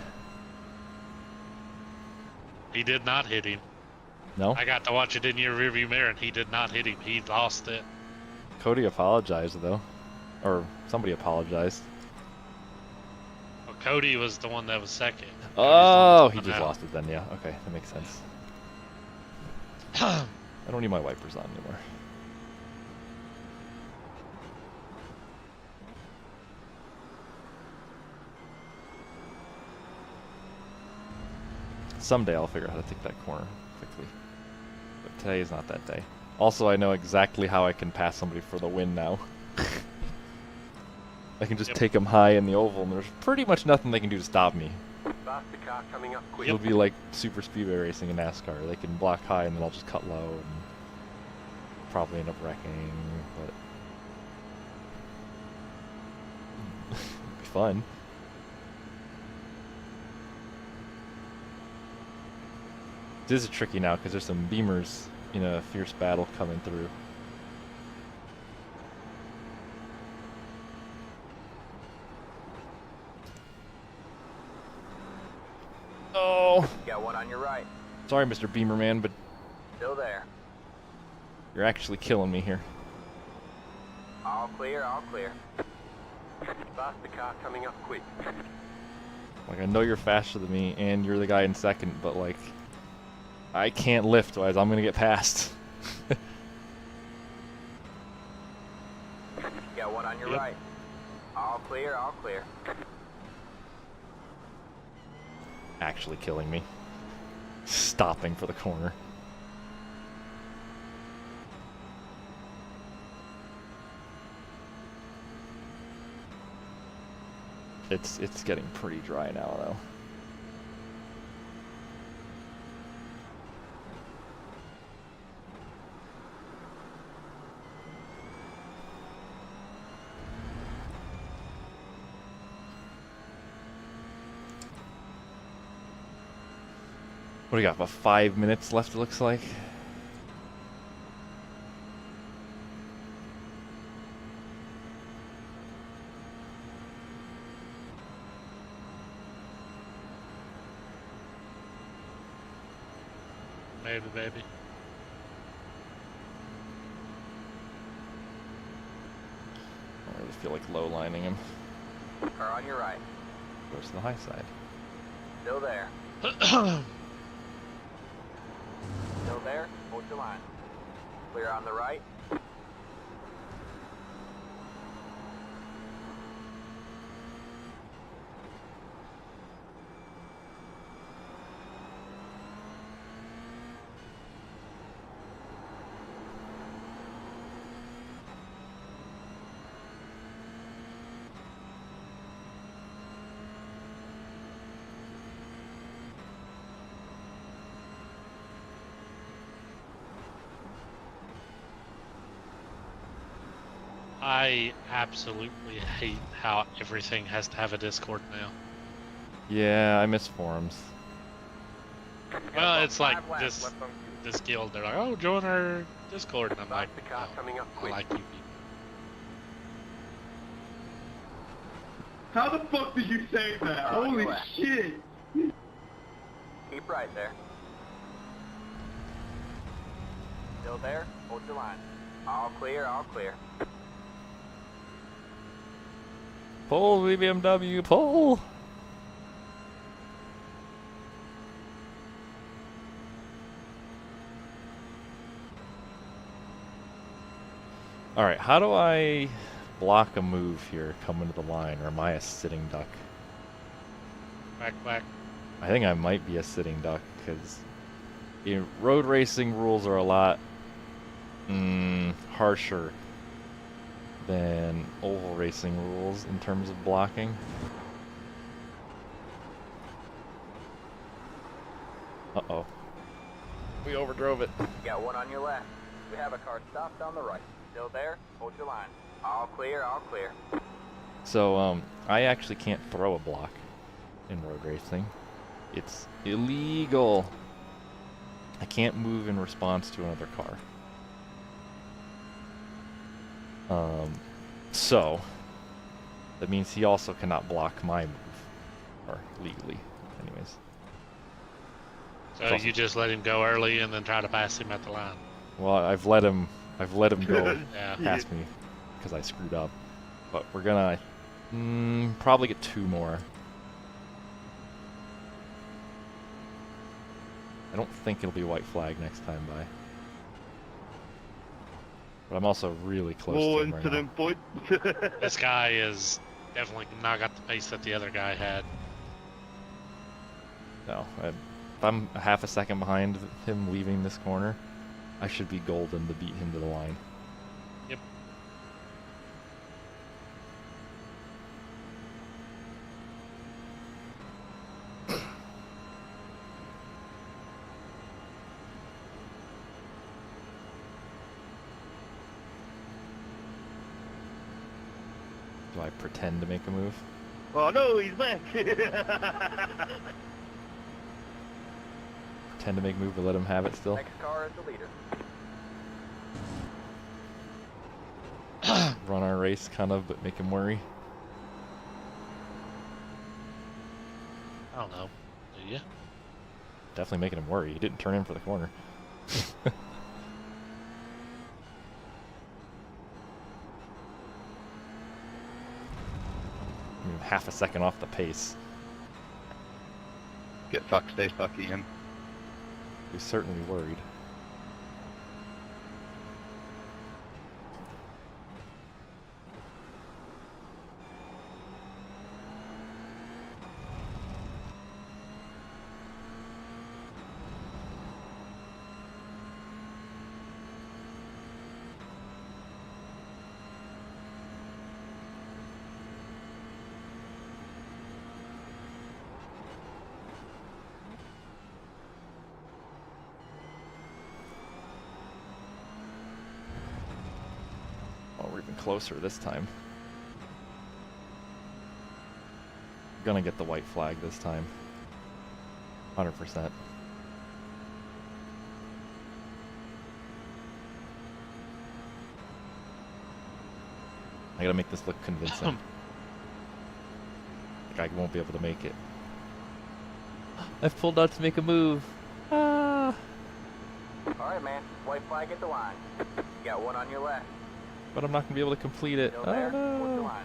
He did not hit him. No? I got to watch it in your rearview mirror, and he did not hit him. He lost it. Cody apologized, though. Or somebody apologized. Well, Cody was the one that was second. Oh, Cody's he the one just that lost it then, yeah. Okay, that makes sense. spun out. I don't need my wipers on anymore. Someday I'll figure out how to take that corner quickly. But today is not that day. Also, I know exactly how I can pass somebody for the win now. I can just Yep. take them high in the oval, and there's pretty much nothing they can do to stop me. Faster car coming up quick. It'll be like super speedway racing in NASCAR. They can block high, and then I'll just cut low, and probably end up wrecking, but it'll be fun. This is tricky now because there's some beamers in a fierce battle coming through. Oh, Got one on your right. sorry, Mr. Beamer Man, but Still there. you're actually killing me here. All clear, all clear. Faster car coming up quick. Like, I know you're faster than me, and you're the guy in second, but like, I can't lift, otherwise I'm gonna get passed. Got one on your Yep. right. All clear, all clear. Actually killing me. Stopping for the corner. It's getting pretty dry now, though. What do we got? About 5 minutes left, it looks like. Maybe, baby. I really feel like low lining him. Car on your right. Goes to the high side. Still there. Still there. Hold your line. Clear on the right. I absolutely hate how everything has to have a Discord now. Yeah, I miss forums. Well, it's like 5 laps this left on cue. this guild. They're like, "Oh, join our Discord," and I'm like, The car "No, coming up I quick. like you people." How the fuck did you say that? Holy left. shit! Keep right there. Still there. Hold your line. All clear. All clear. Pull, BMW, pull! Alright, how do I block a move here coming to the line, or am I a sitting duck? Quack quack. I think I might be a sitting duck, because road racing rules are a lot harsher than oval racing rules in terms of blocking. Uh-oh. We overdrove it. You got one on your left. We have a car stopped on the right. Still there. Hold your line. All clear. All clear. So, I actually can't throw a block in road racing. It's illegal. I can't move in response to another car. So, that means he also cannot block my move. Or legally, anyways. So It's awesome. you just let him go early and then try to pass him at the line. Well, I've let him go Yeah. past me because I screwed up. But we're gonna probably get 2 more. I don't think it'll be white flag next time by. But I'm also really close More to him right now. incident point. This guy is definitely not got the pace that the other guy had. No, if I'm a half a second behind him leaving this corner, I should be golden to beat him to the line. Yep. Do I pretend to make a move? Oh no, he's back. Pretend to make a move to let him have it still? Next car is the leader. Run our race, kind of, but make him worry. I don't know. Do you? Definitely making him worry. He didn't turn in for the corner. I mean, half a second off the pace. Get fucked, stay fuck, Ian. He's certainly worried. Oh, we're even closer this time. Gonna get the white flag this time. 100%. I gotta make this look convincing. Like I won't be able to make it. I've pulled out to make a move. Ah! Alright, man. White flag at the line. You got one on your left. But I'm not gonna be able to complete it. Still Oh there. Hold your no! line.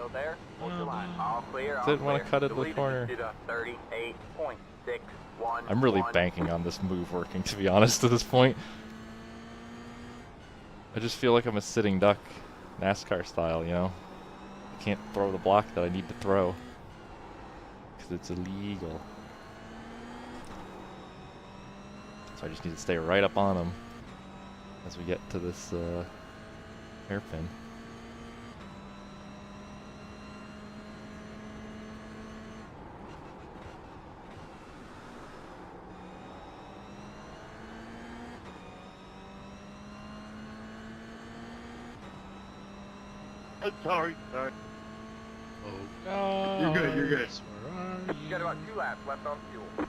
Still there? Hold your line. All clear. All Didn't clear. want to cut into The the lead corner. is at 38.61. I'm really banking on this move working, to be honest, at this point. I just feel like I'm a sitting duck, NASCAR style, you know? I can't throw the block that I need to throw, because it's illegal. So I just need to stay right up on them as we get to this hairpin. Sorry. Oh God. You're good, you're good. Where are you? You got about 2 laps left on fuel.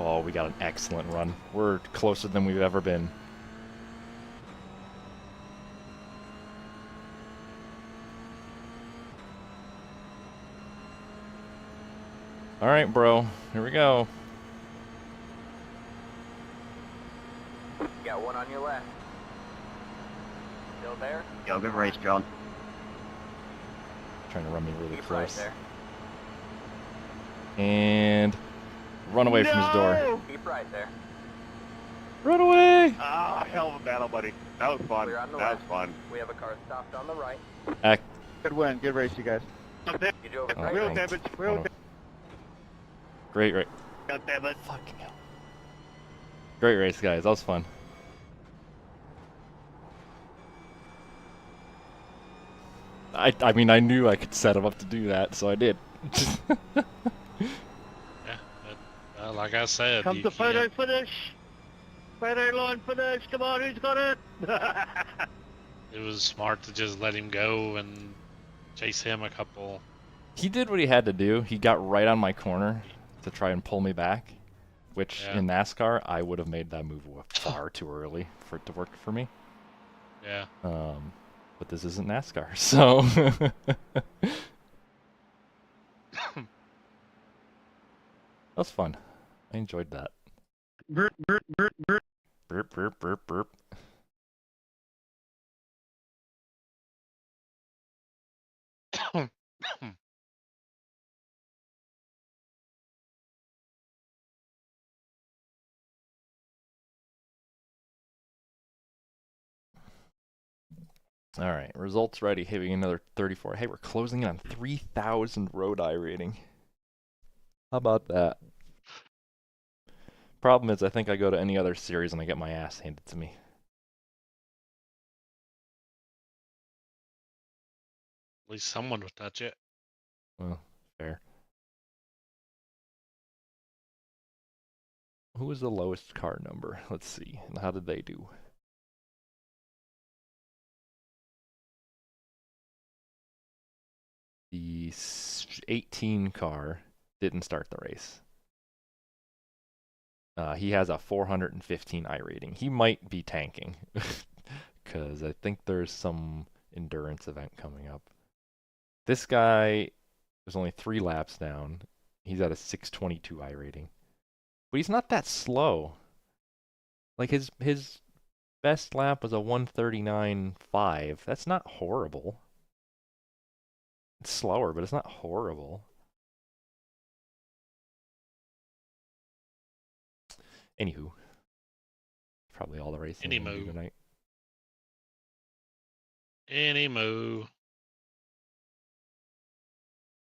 Oh, we got an excellent run. We're closer than we've ever been. All right, bro. Here we go. You got one on your left. Still there? Yo, good race, John. Trying to run me really Keep right close. there. And run away from his door. Keep right there. Run away! Ah, hell of a battle, buddy. That was fun. Clear on the That was left. fun. We have a car stopped on the right. Good win. Good race, you guys. You drove it Oh, right. Real thanks. damage. Oh, Real no. Great, great. God damn it. Fucking hell. Great race, guys. That was fun. I mean, I knew I could set him up to do that, so I did. Yeah. Like I said, Come you to photo can't- finish. Photo line finish. Come on, who's got it? it was smart to just let him go and chase him a couple. He did what he had to do. He got right on my corner to try and pull me back, which Yeah. in NASCAR, I would have made that move far too early for it to work for me. Yeah. But this isn't NASCAR, so... That was fun. I enjoyed that. Burp, burp, burp, burp. Burp, burp, burp, burp. All right, results ready. Hitting another 34. Hey, we're closing in on 3,000 road iRating. How about that? Problem is, I think I go to any other series and I get my ass handed to me. At least someone would touch it. Well, fair. Who was the lowest car number? Let's see. How did they do? The 18 car didn't start the race. He has a 415 iRating. He might be tanking because I think there's some endurance event coming up. This guy was only 3 laps down. He's at a 622 iRating. But he's not that slow. Like his best lap was a 139.5. That's not horrible. It's slower, but it's not horrible. Anywho, probably all the racing I'm gonna do tonight. Any moo.